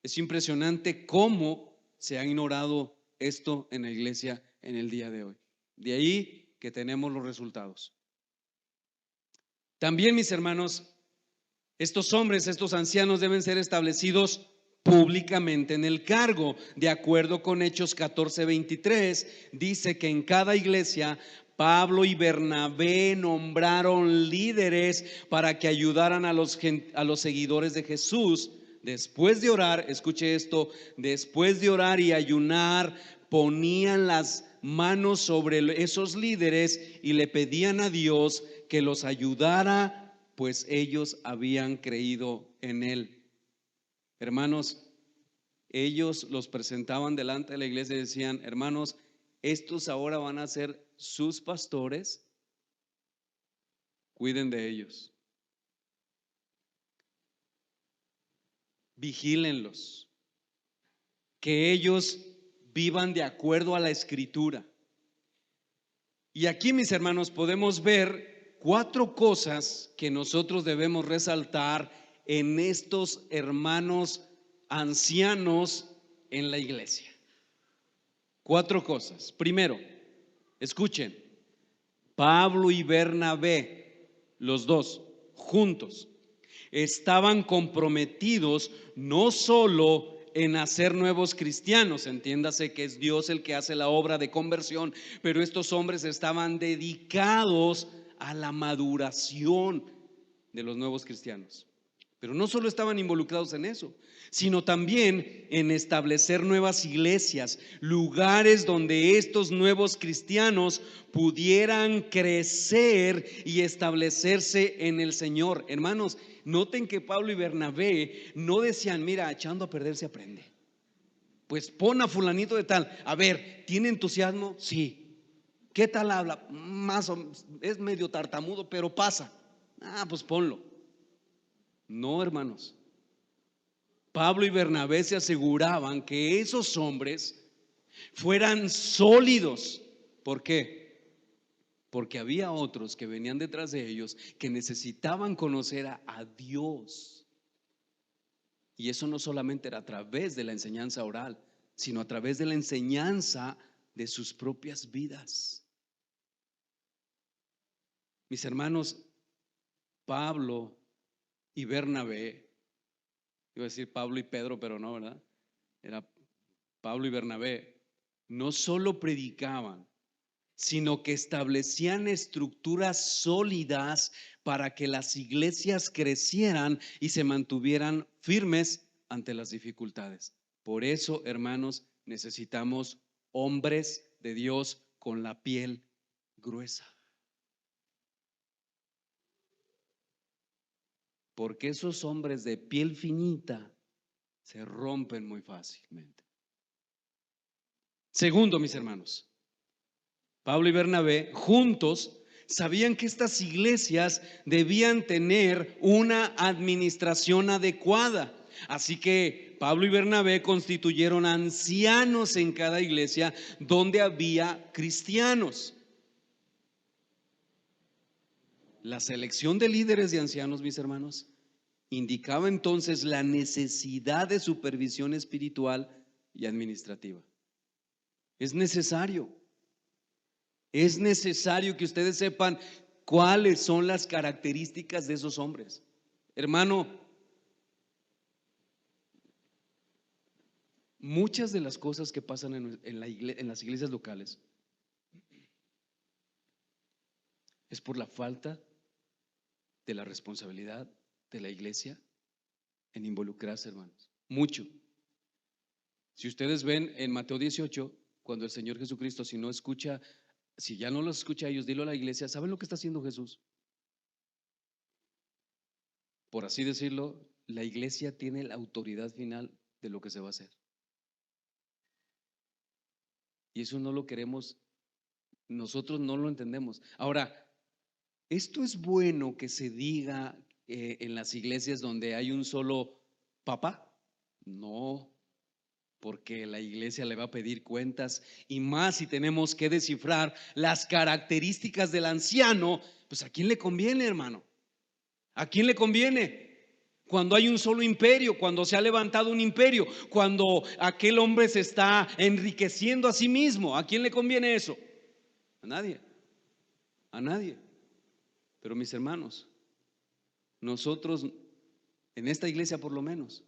es impresionante cómo se ha ignorado esto en la iglesia en el día de hoy. De ahí que tenemos los resultados. También, mis hermanos, estos hombres, estos ancianos deben ser establecidos públicamente en el cargo. De acuerdo con Hechos 14:23, dice que en cada iglesia Pablo y Bernabé nombraron líderes para que ayudaran a los seguidores de Jesús. Después de orar, escuche esto, después de orar y ayunar, ponían las manos sobre esos líderes y le pedían a Dios que los ayudara, pues ellos habían creído en él. Hermanos, ellos los presentaban delante de la iglesia y decían: hermanos, estos ahora van a ser sus pastores, cuiden de ellos, vigílenlos, que ellos vivan de acuerdo a la escritura. Y aquí, mis hermanos, podemos ver 4 cosas que nosotros debemos resaltar en estos hermanos ancianos en la iglesia. 4 cosas. Primero, escuchen, Pablo y Bernabé, los dos juntos, estaban comprometidos no solo en hacer nuevos cristianos, entiéndase que es Dios el que hace la obra de conversión, pero estos hombres estaban dedicados a la maduración de los nuevos cristianos. Pero no solo estaban involucrados en eso, sino también en establecer nuevas iglesias, lugares donde estos nuevos cristianos pudieran crecer y establecerse en el Señor. Hermanos, noten que Pablo y Bernabé no decían: mira, echando a perder se aprende. Pues pon a fulanito de tal. A ver, ¿tiene entusiasmo? Sí. ¿Qué tal habla? Más o menos, es medio tartamudo, pero pasa. Pues ponlo. No, hermanos. Pablo y Bernabé se aseguraban que esos hombres fueran sólidos. ¿Por qué? Porque había otros que venían detrás de ellos que necesitaban conocer a Dios. Y eso no solamente era a través de la enseñanza oral, sino a través de la enseñanza de sus propias vidas. Mis hermanos, Pablo y Bernabé, iba a decir Pablo y Pedro, pero no, ¿verdad? Era Pablo y Bernabé, no solo predicaban, sino que establecían estructuras sólidas para que las iglesias crecieran y se mantuvieran firmes ante las dificultades. Por eso, hermanos, necesitamos hombres de Dios con la piel gruesa. Porque esos hombres de piel finita se rompen muy fácilmente. Segundo, mis hermanos, Pablo y Bernabé juntos sabían que estas iglesias debían tener una administración adecuada. Así que Pablo y Bernabé constituyeron ancianos en cada iglesia donde había cristianos. La selección de líderes de ancianos, mis hermanos, indicaba entonces la necesidad de supervisión espiritual y administrativa. Es necesario que ustedes sepan cuáles son las características de esos hombres. Hermano, muchas de las cosas que pasan en las iglesias locales es por la falta de la responsabilidad de la iglesia en involucrarse, hermanos. Mucho. Si ustedes ven en Mateo 18, cuando el Señor Jesucristo, si ya no los escucha a ellos, dilo a la iglesia, ¿saben lo que está haciendo Jesús? Por así decirlo, la iglesia tiene la autoridad final de lo que se va a hacer. Y eso no lo queremos, nosotros no lo entendemos. Ahora, esto es bueno que se diga en las iglesias donde hay un solo papa. No, porque la iglesia le va a pedir cuentas y más si tenemos que descifrar las características del anciano, pues ¿a quién le conviene, hermano? ¿A quién le conviene? Cuando hay un solo imperio, cuando se ha levantado un imperio, cuando aquel hombre se está enriqueciendo a sí mismo, ¿a quién le conviene eso? A nadie, a nadie. Pero mis hermanos, nosotros en esta iglesia por lo menos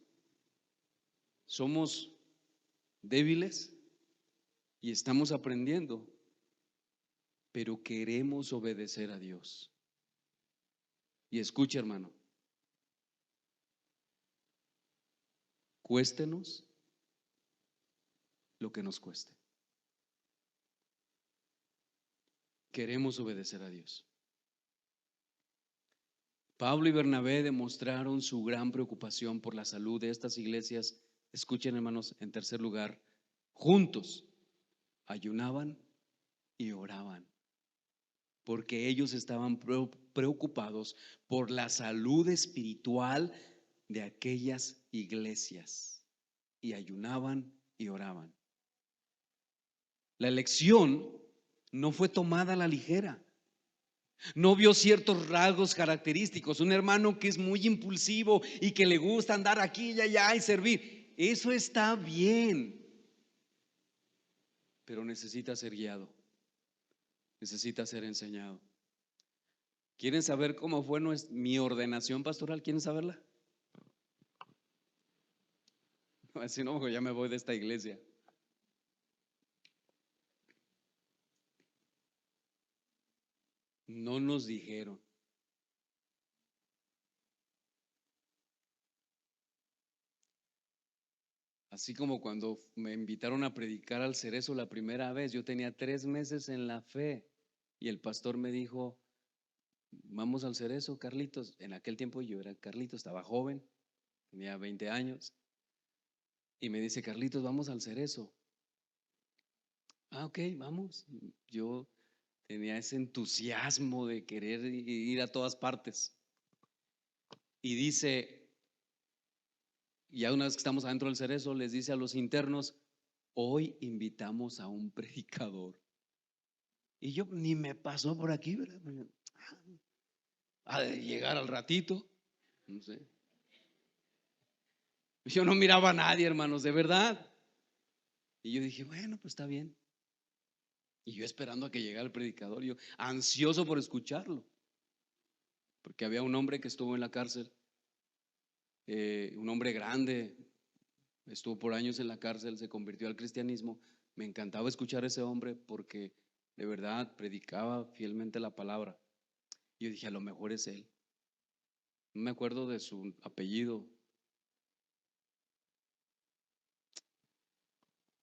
somos débiles y estamos aprendiendo, pero queremos obedecer a Dios. Y escucha, hermano, cuéstenos lo que nos cueste. Queremos obedecer a Dios. Pablo y Bernabé demostraron su gran preocupación por la salud de estas iglesias. Escuchen, hermanos, en tercer lugar, juntos ayunaban y oraban, porque ellos estaban preocupados por la salud espiritual de aquellas iglesias y ayunaban y oraban. La elección no fue tomada a la ligera. No vio ciertos rasgos característicos. Un hermano que es muy impulsivo y que le gusta andar aquí y allá y servir. Eso está bien, pero necesita ser guiado. Necesita ser enseñado. ¿Quieren saber cómo fue mi ordenación pastoral? ¿Quieren saberla? Si no, ya me voy de esta iglesia. No nos dijeron. Así como cuando me invitaron a predicar al Cerezo la primera vez, yo tenía 3 meses en la fe y el pastor me dijo, vamos al Cerezo, Carlitos. En aquel tiempo yo era Carlitos, estaba joven, tenía 20 años. Y me dice, Carlitos, vamos al Cerezo. Ah, ok, vamos. Yo tenía ese entusiasmo de querer ir a todas partes. Y dice, ya una vez que estamos adentro del Cerezo, les dice a los internos, hoy invitamos a un predicador. Y yo ni me pasó por aquí, ¿verdad? A llegar al ratito, no sé. Yo no miraba a nadie, hermanos, de verdad. Y yo dije, bueno, pues está bien. Y yo esperando a que llegara el predicador, yo ansioso por escucharlo. porque había un hombre que estuvo en la cárcel, un hombre grande, estuvo por años en la cárcel, se convirtió al cristianismo. Me encantaba escuchar a ese hombre porque de verdad predicaba fielmente la palabra. Yo dije, a lo mejor es él. No me acuerdo de su apellido.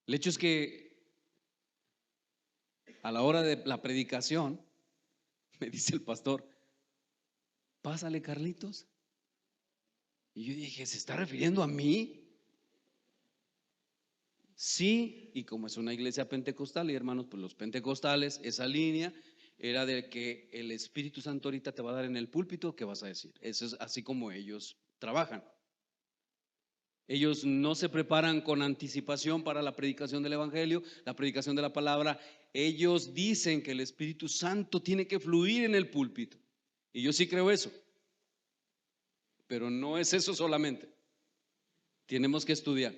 El hecho es que a la hora de la predicación, me dice el pastor, pásale, Carlitos. Y yo dije, ¿se está refiriendo a mí? Sí, y como es una iglesia pentecostal, y hermanos, pues los pentecostales, esa línea era de que el Espíritu Santo ahorita te va a dar en el púlpito, ¿qué vas a decir? Eso es así como ellos trabajan. Ellos no se preparan con anticipación para la predicación del evangelio, la predicación de la palabra. Ellos dicen que el Espíritu Santo tiene que fluir en el púlpito. Y yo sí creo eso. Pero no es eso solamente. Tenemos que estudiar.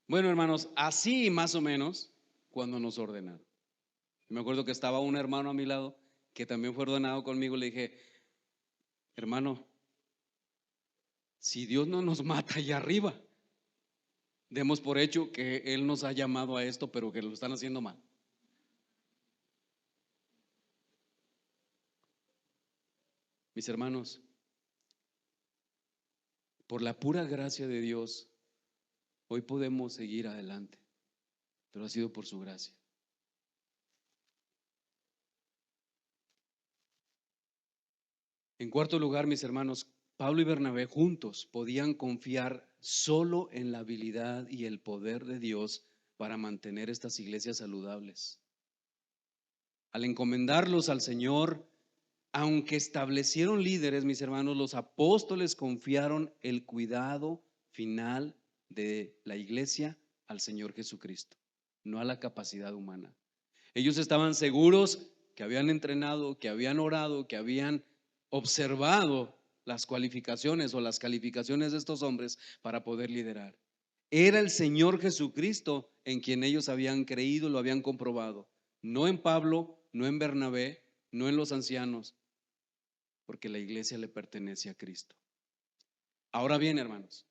Bueno, hermanos, así más o menos cuando nos ordenaron. Me acuerdo que estaba un hermano a mi lado que también fue ordenado conmigo. Le dije, hermano, si Dios no nos mata allá arriba, demos por hecho que Él nos ha llamado a esto, pero que lo están haciendo mal. Mis hermanos, por la pura gracia de Dios, hoy podemos seguir adelante, pero ha sido por su gracia. En cuarto lugar, mis hermanos, Pablo y Bernabé juntos podían confiar solo en la habilidad y el poder de Dios para mantener estas iglesias saludables. Al encomendarlos al Señor, aunque establecieron líderes, mis hermanos, los apóstoles confiaron el cuidado final de la iglesia al Señor Jesucristo, no a la capacidad humana. Ellos estaban seguros que habían entrenado, que habían orado, que habían observado las cualificaciones o las calificaciones de estos hombres para poder liderar. Era el Señor Jesucristo en quien ellos habían creído, lo habían comprobado. No en Pablo, no en Bernabé, no en los ancianos, porque la iglesia le pertenece a Cristo. Ahora bien, hermanos,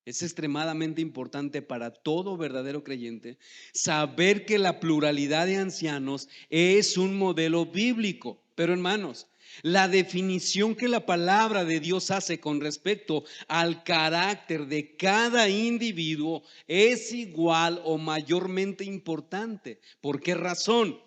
es extremadamente importante para todo verdadero creyente saber que la pluralidad de ancianos es un modelo bíblico. Pero hermanos, la definición que la palabra de Dios hace con respecto al carácter de cada individuo es igual o mayormente importante. ¿Por qué razón?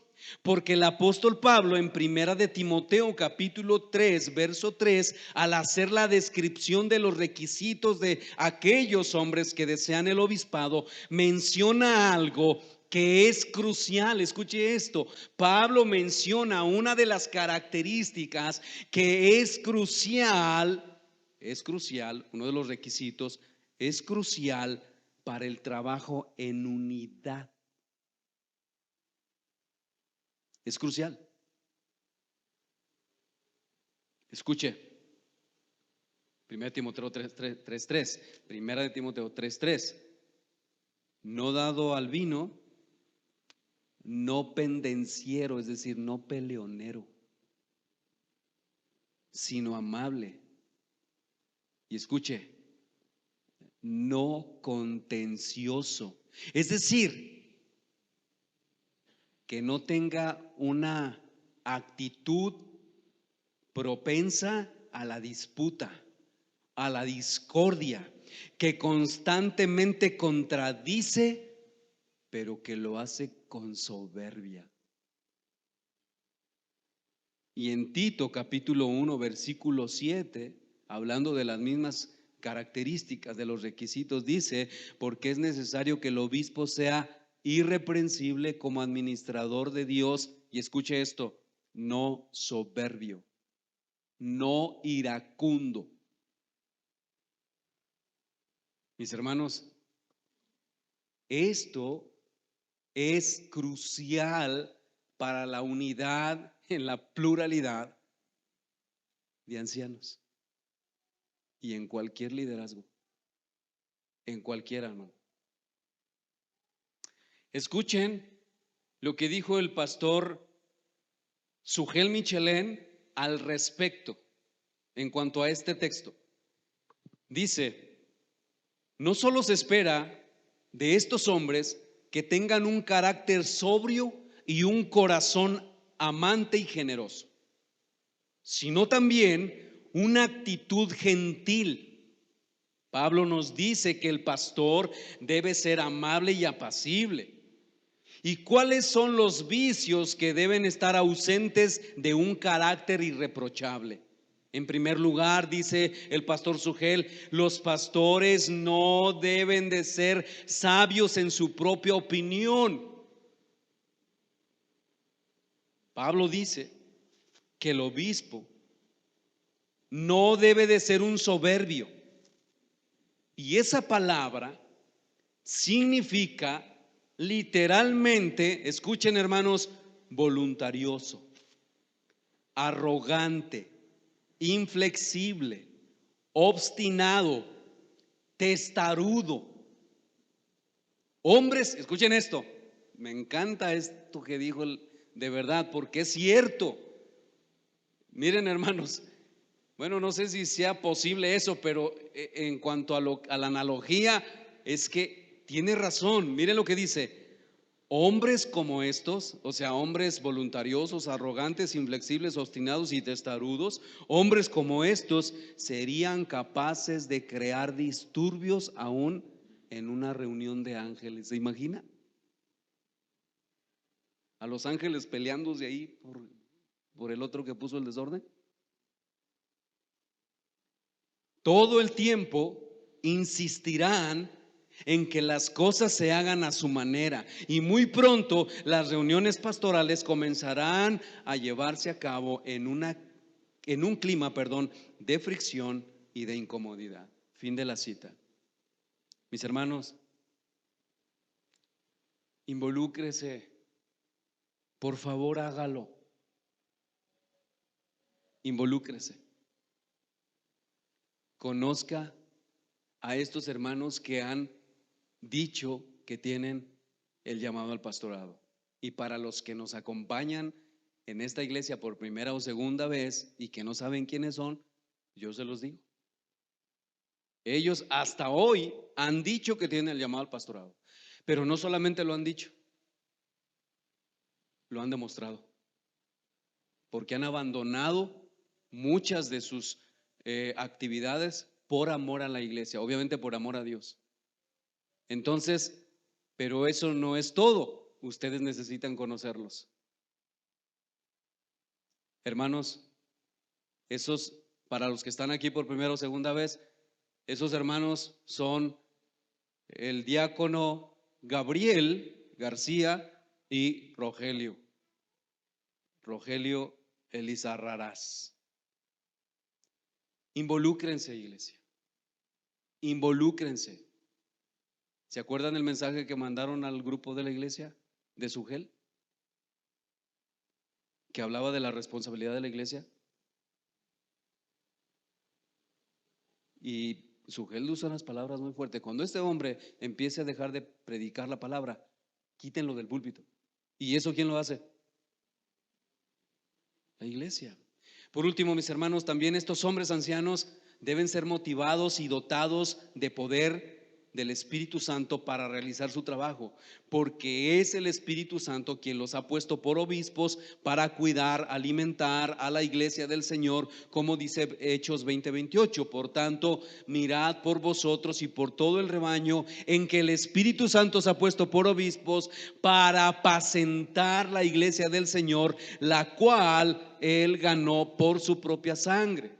Porque el apóstol Pablo en primera de Timoteo capítulo 3 verso 3, al hacer la descripción de los requisitos de aquellos hombres que desean el obispado, menciona algo que es crucial. Escuche esto, Pablo menciona una de las características que es crucial, uno de los requisitos, es crucial para el trabajo en unidad. Es crucial. Escuche, 1 Timoteo 3:3, Primera de Timoteo 3:3, no dado al vino, no pendenciero, es decir, no peleonero, sino amable. Y escuche, no contencioso, es decir, que no tenga una actitud propensa a la disputa, a la discordia, que constantemente contradice, pero que lo hace con soberbia. Y en Tito capítulo 1 versículo 7, hablando de las mismas características de los requisitos, dice, porque es necesario que el obispo sea irreprensible como administrador de Dios, y escuche esto, no soberbio, no iracundo. Mis hermanos, esto es crucial para la unidad en la pluralidad de ancianos y en cualquier liderazgo, en cualquiera, hermano. Escuchen lo que dijo el pastor Sugel Michelén al respecto. en cuanto a este texto. Dice, no solo se espera de estos hombres que tengan un carácter sobrio y un corazón amante y generoso, sino también una actitud gentil. Pablo nos dice que el pastor debe ser amable y apacible. ¿Y cuáles son los vicios que deben estar ausentes de un carácter irreprochable? En primer lugar, dice el pastor Sugel, los pastores no deben de ser sabios en su propia opinión. Pablo dice que el obispo no debe de ser un soberbio. Y esa palabra significa literalmente, escuchen hermanos, voluntarioso, arrogante, inflexible, obstinado, testarudo. Hombres, escuchen esto, me encanta esto que dijo de verdad, porque es cierto. Miren hermanos, bueno, no sé si sea posible eso, pero en cuanto a la analogía, es que tiene razón. Miren lo que dice. Hombres como estos, o sea, hombres voluntariosos, arrogantes, inflexibles, obstinados y testarudos, hombres como estos serían capaces de crear disturbios aún en una reunión de ángeles. ¿Se imagina? A los ángeles peleándose ahí por el otro que puso el desorden. Todo el tiempo insistirán en que las cosas se hagan a su manera y muy pronto las reuniones pastorales comenzarán a llevarse a cabo en un clima, de fricción y de incomodidad. Fin de la cita. Mis hermanos, involúcrese, por favor hágalo. Involúcrese. Conozca a estos hermanos que han dicho que tienen el llamado al pastorado. Y para los que nos acompañan en esta iglesia por primera o segunda vez y que no saben quiénes son, yo se los digo. Ellos hasta hoy han dicho que tienen el llamado al pastorado, pero no solamente lo han dicho, lo han demostrado, porque han abandonado muchas de sus actividades por amor a la iglesia, obviamente por amor a Dios. Entonces, pero eso no es todo. Ustedes necesitan conocerlos. Hermanos, esos, para los que están aquí por primera o segunda vez, esos hermanos son el diácono Gabriel García y Rogelio Elizarrarás. Involúcrense, iglesia. Involúcrense. ¿Se acuerdan el mensaje que mandaron al grupo de la iglesia de Sugel? Que hablaba de la responsabilidad de la iglesia. Y Sugel usa unas palabras muy fuertes. Cuando este hombre empiece a dejar de predicar la palabra, quítenlo del púlpito. ¿Y eso quién lo hace? La iglesia. Por último, mis hermanos, también estos hombres ancianos deben ser motivados y dotados de poder del Espíritu Santo para realizar su trabajo, porque es el Espíritu Santo quien los ha puesto por obispos para cuidar, alimentar a la iglesia del Señor, como dice Hechos 20:28. Por tanto, mirad por vosotros y por todo el rebaño en que el Espíritu Santo se ha puesto por obispos para apacentar la iglesia del Señor, la cual Él ganó por su propia sangre.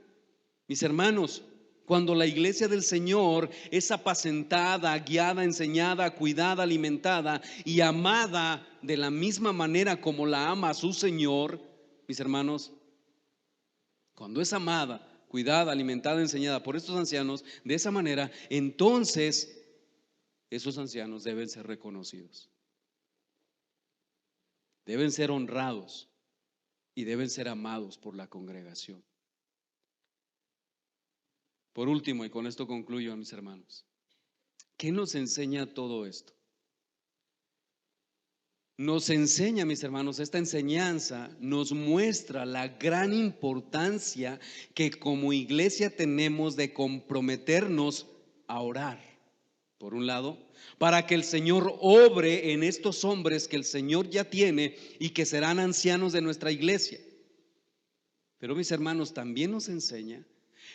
Mis hermanos, cuando la iglesia del Señor es apacentada, guiada, enseñada, cuidada, alimentada y amada de la misma manera como la ama a su Señor, mis hermanos, cuando es amada, cuidada, alimentada, enseñada por estos ancianos de esa manera, entonces esos ancianos deben ser reconocidos, deben ser honrados y deben ser amados por la congregación. Por último, y con esto concluyo, mis hermanos, ¿qué nos enseña todo esto? nos enseña, mis hermanos, esta enseñanza nos muestra la gran importancia que como iglesia tenemos de comprometernos a orar, por un lado, para que el Señor obre en estos hombres que el Señor ya tiene y que serán ancianos de nuestra iglesia. Pero mis hermanos, también nos enseña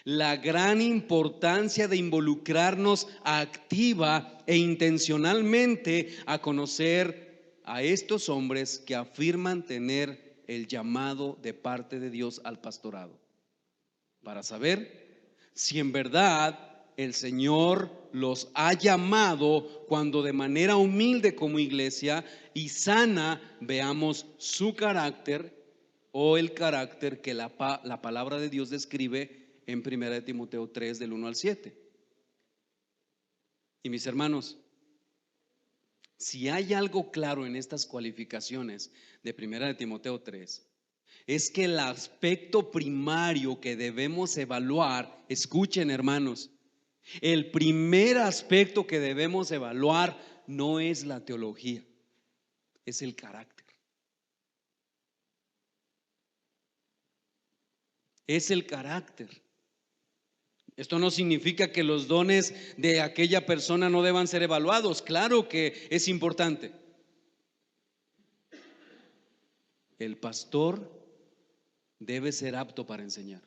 la gran importancia de involucrarnos activa e intencionalmente a conocer a estos hombres que afirman tener el llamado de parte de Dios al pastorado, para saber si en verdad el Señor los ha llamado, cuando de manera humilde como iglesia y sana veamos su carácter o el carácter que la palabra de Dios describe en 1 Timoteo 3 del 1 al 7. Y mis hermanos, si hay algo claro en estas cualificaciones de 1 Timoteo 3, es que el aspecto primario que debemos evaluar, escuchen hermanos, el primer aspecto que debemos evaluar no es la teología, es el carácter. Es el carácter. Esto no significa que los dones de aquella persona no deban ser evaluados. Claro que es importante. El pastor debe ser apto para enseñar.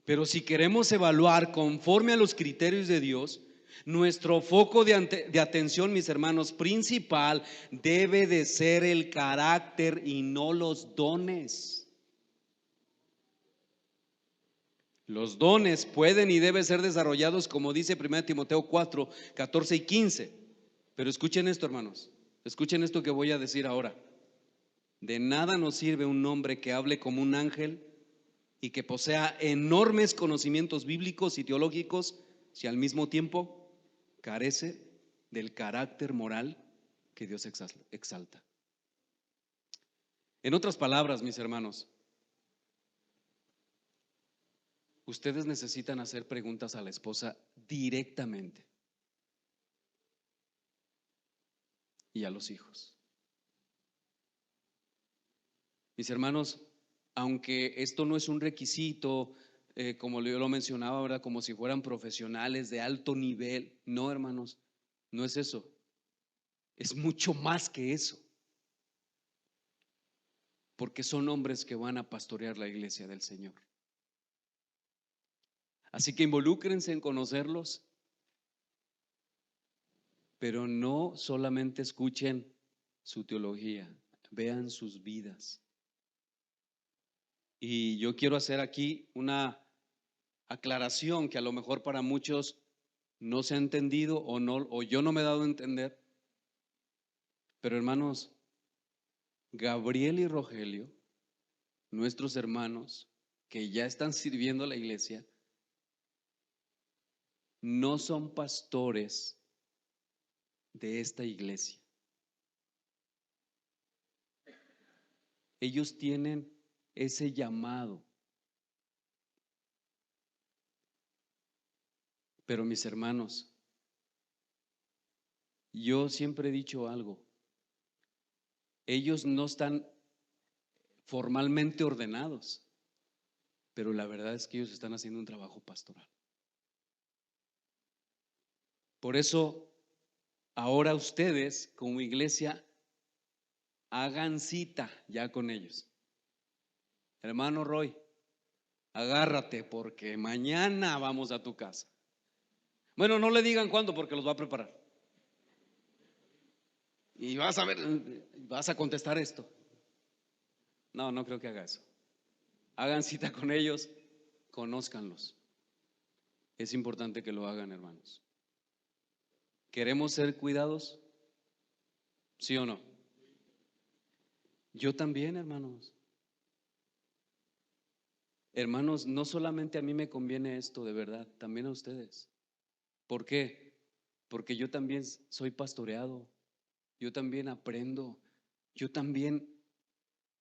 Pero si queremos evaluar conforme a los criterios de Dios, nuestro foco de atención, mis hermanos, principal debe de ser el carácter y no los dones. Los dones pueden y deben ser desarrollados, como dice 1 Timoteo 4, 14 y 15. Pero escuchen esto, hermanos. Escuchen esto que voy a decir ahora. De nada nos sirve un hombre que hable como un ángel y que posea enormes conocimientos bíblicos y teológicos, si al mismo tiempo carece del carácter moral que Dios exalta. En otras palabras, mis hermanos, ustedes necesitan hacer preguntas a la esposa directamente y a los hijos. Mis hermanos, aunque esto no es un requisito, como yo lo mencionaba, ¿verdad? Como si fueran profesionales de alto nivel. No, hermanos, no es eso. Es mucho más que eso. Porque son hombres que van a pastorear la iglesia del Señor. Así que involúcrense en conocerlos, pero no solamente escuchen su teología, vean sus vidas. Y yo quiero hacer aquí una aclaración que a lo mejor para muchos no se ha entendido o no, o yo no me he dado a entender. Pero hermanos, Gabriel y Rogelio, nuestros hermanos que ya están sirviendo a la iglesia, no son pastores de esta iglesia. Ellos tienen ese llamado. Pero mis hermanos, yo siempre he dicho algo. Ellos no están formalmente ordenados, pero la verdad es que ellos están haciendo un trabajo pastoral. Por eso, ahora ustedes como iglesia hagan cita ya con ellos. Hermano Roy, agárrate porque mañana vamos a tu casa. Bueno, no le digan cuándo porque los va a preparar. Y vas a ver, vas a contestar esto. No, no creo que haga eso. Hagan cita con ellos, conózcanlos. Es importante que lo hagan, hermanos. ¿Queremos ser cuidados? ¿Sí o no? Yo también, hermanos. Hermanos, no solamente a mí me conviene esto, de verdad, también a ustedes. ¿Por qué? Porque yo también soy pastoreado, yo también aprendo, yo también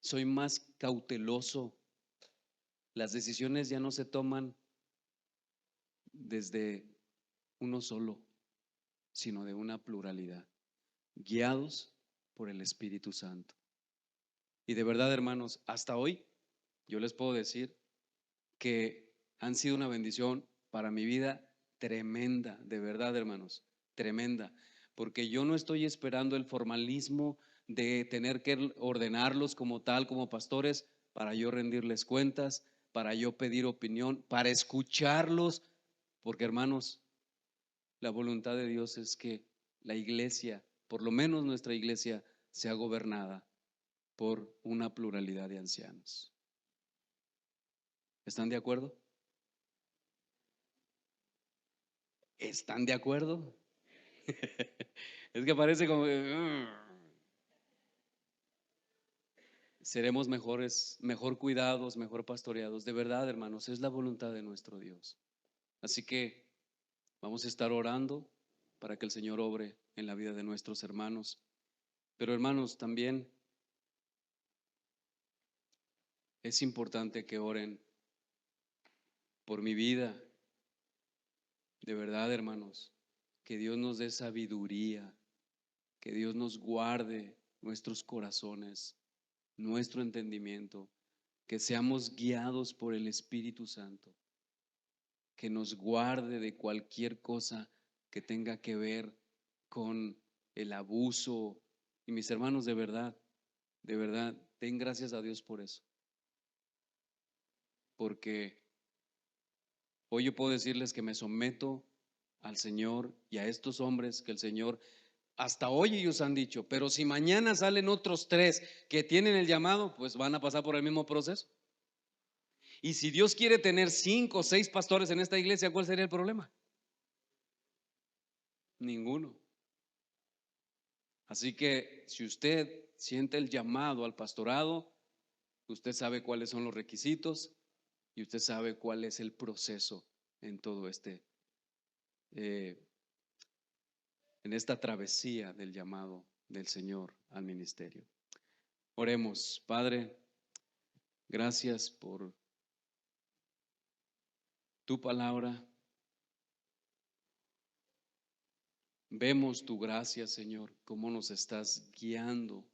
soy más cauteloso. Las decisiones ya no se toman desde uno solo, sino de una pluralidad. guiados por el Espíritu Santo. Y de verdad, hermanos, hasta hoy yo les puedo decir que han sido una bendición para mi vida tremenda, de verdad, hermanos, tremenda, porque yo no estoy esperando el formalismo de tener que ordenarlos como tal, como pastores, para yo rendirles cuentas, para yo pedir opinión, para escucharlos, porque hermanos, la voluntad de Dios es que la iglesia, por lo menos nuestra iglesia, sea gobernada por una pluralidad de ancianos. ¿Están de acuerdo? ¿Están de acuerdo? Es que parece como seremos mejores, mejor cuidados, mejor pastoreados. De verdad, hermanos, es la voluntad de nuestro Dios. Así que vamos a estar orando para que el Señor obre en la vida de nuestros hermanos. Pero hermanos, también es importante que oren por mi vida. De verdad, hermanos, que Dios nos dé sabiduría, que Dios nos guarde nuestros corazones, nuestro entendimiento, que seamos guiados por el Espíritu Santo, que nos guarde de cualquier cosa que tenga que ver con el abuso. Y mis hermanos, de verdad, den gracias a Dios por eso, porque hoy yo puedo decirles que me someto al Señor y a estos hombres que el Señor, hasta hoy ellos han dicho, pero si mañana salen otros 3 que tienen el llamado, pues van a pasar por el mismo proceso. Y si Dios quiere tener 5 o 6 pastores en esta iglesia, ¿cuál sería el problema? Ninguno. Así que si usted siente el llamado al pastorado, usted sabe cuáles son los requisitos y usted sabe cuál es el proceso en todo eh, en esta travesía del llamado del Señor al ministerio. Oremos. Padre, gracias por tu palabra. Vemos tu gracia, Señor, cómo nos estás guiando.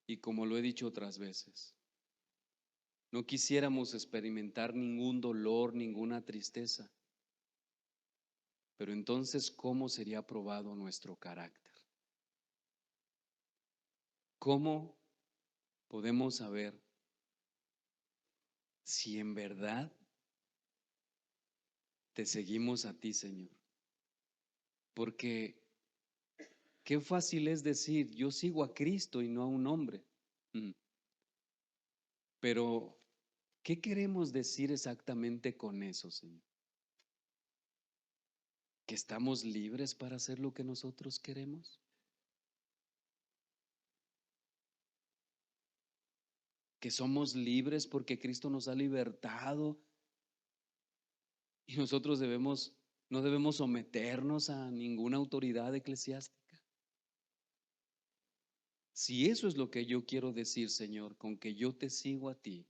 Y como lo he dicho otras veces, no quisiéramos experimentar ningún dolor, ninguna tristeza. Pero entonces, ¿cómo sería probado nuestro carácter? ¿Cómo podemos saber si en verdad te seguimos a ti, Señor? Porque qué fácil es decir, yo sigo a Cristo y no a un hombre. Pero, ¿qué queremos decir exactamente con eso, Señor? ¿Que estamos libres para hacer lo que nosotros queremos? ¿Que somos libres porque Cristo nos ha libertado y nosotros no debemos someternos a ninguna autoridad eclesiástica? Si eso es lo que yo quiero decir, Señor, con que yo te sigo a ti,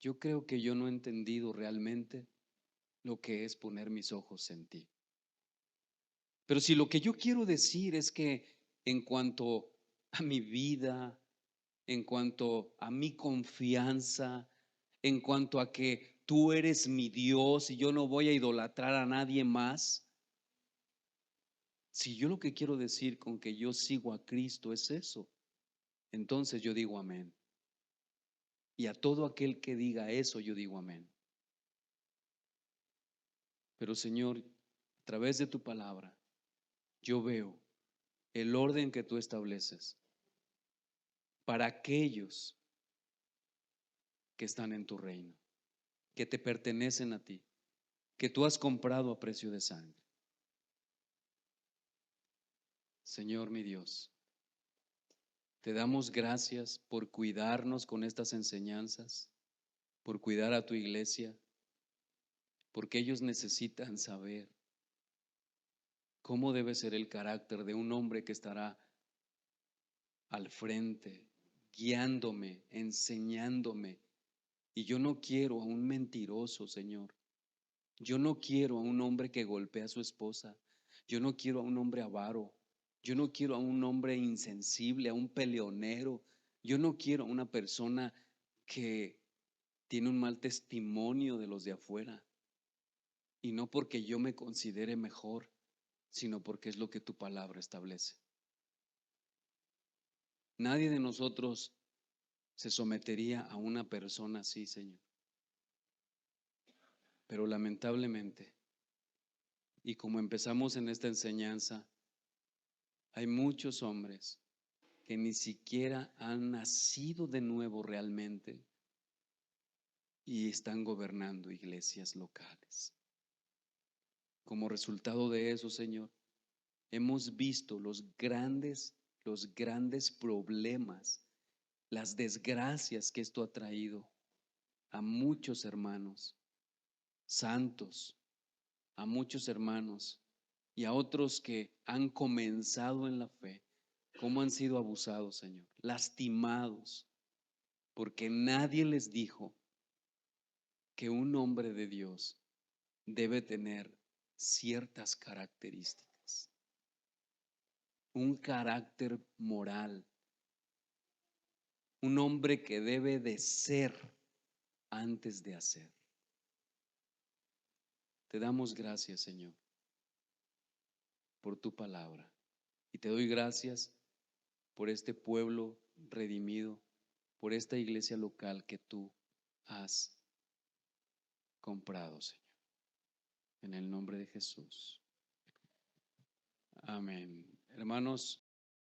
yo creo que yo no he entendido realmente lo que es poner mis ojos en ti. Pero si lo que yo quiero decir es que en cuanto a mi vida, en cuanto a mi confianza, en cuanto a que tú eres mi Dios y yo no voy a idolatrar a nadie más, si yo lo que quiero decir con que yo sigo a Cristo es eso, entonces yo digo amén. Y a todo aquel que diga eso, yo digo amén. Pero Señor, a través de tu palabra, yo veo el orden que tú estableces para aquellos que están en tu reino, que te pertenecen a ti, que tú has comprado a precio de sangre. Señor mi Dios, te damos gracias por cuidarnos con estas enseñanzas, por cuidar a tu iglesia, porque ellos necesitan saber cómo debe ser el carácter de un hombre que estará al frente, guiándome, enseñándome. Y yo no quiero a un mentiroso, Señor. Yo no quiero a un hombre que golpea a su esposa. Yo no quiero a un hombre avaro. Yo no quiero a un hombre insensible, a un peleonero. Yo no quiero a una persona que tiene un mal testimonio de los de afuera. Y no porque yo me considere mejor, sino porque es lo que tu palabra establece. Nadie de nosotros se sometería a una persona así, Señor. Pero lamentablemente, y como empezamos en esta enseñanza, hay muchos hombres que ni siquiera han nacido de nuevo realmente y están gobernando iglesias locales. Como resultado de eso, Señor, hemos visto los grandes problemas, las desgracias que esto ha traído a muchos hermanos santos, a muchos hermanos y a otros que han comenzado en la fe, cómo han sido abusados, Señor, lastimados, porque nadie les dijo que un hombre de Dios debe tener ciertas características, un carácter moral, un hombre que debe de ser antes de hacer. Te damos gracias, Señor, por tu palabra. Y te doy gracias por este pueblo redimido, por esta iglesia local que tú has comprado, Señor. En el nombre de Jesús. Amén. Hermanos,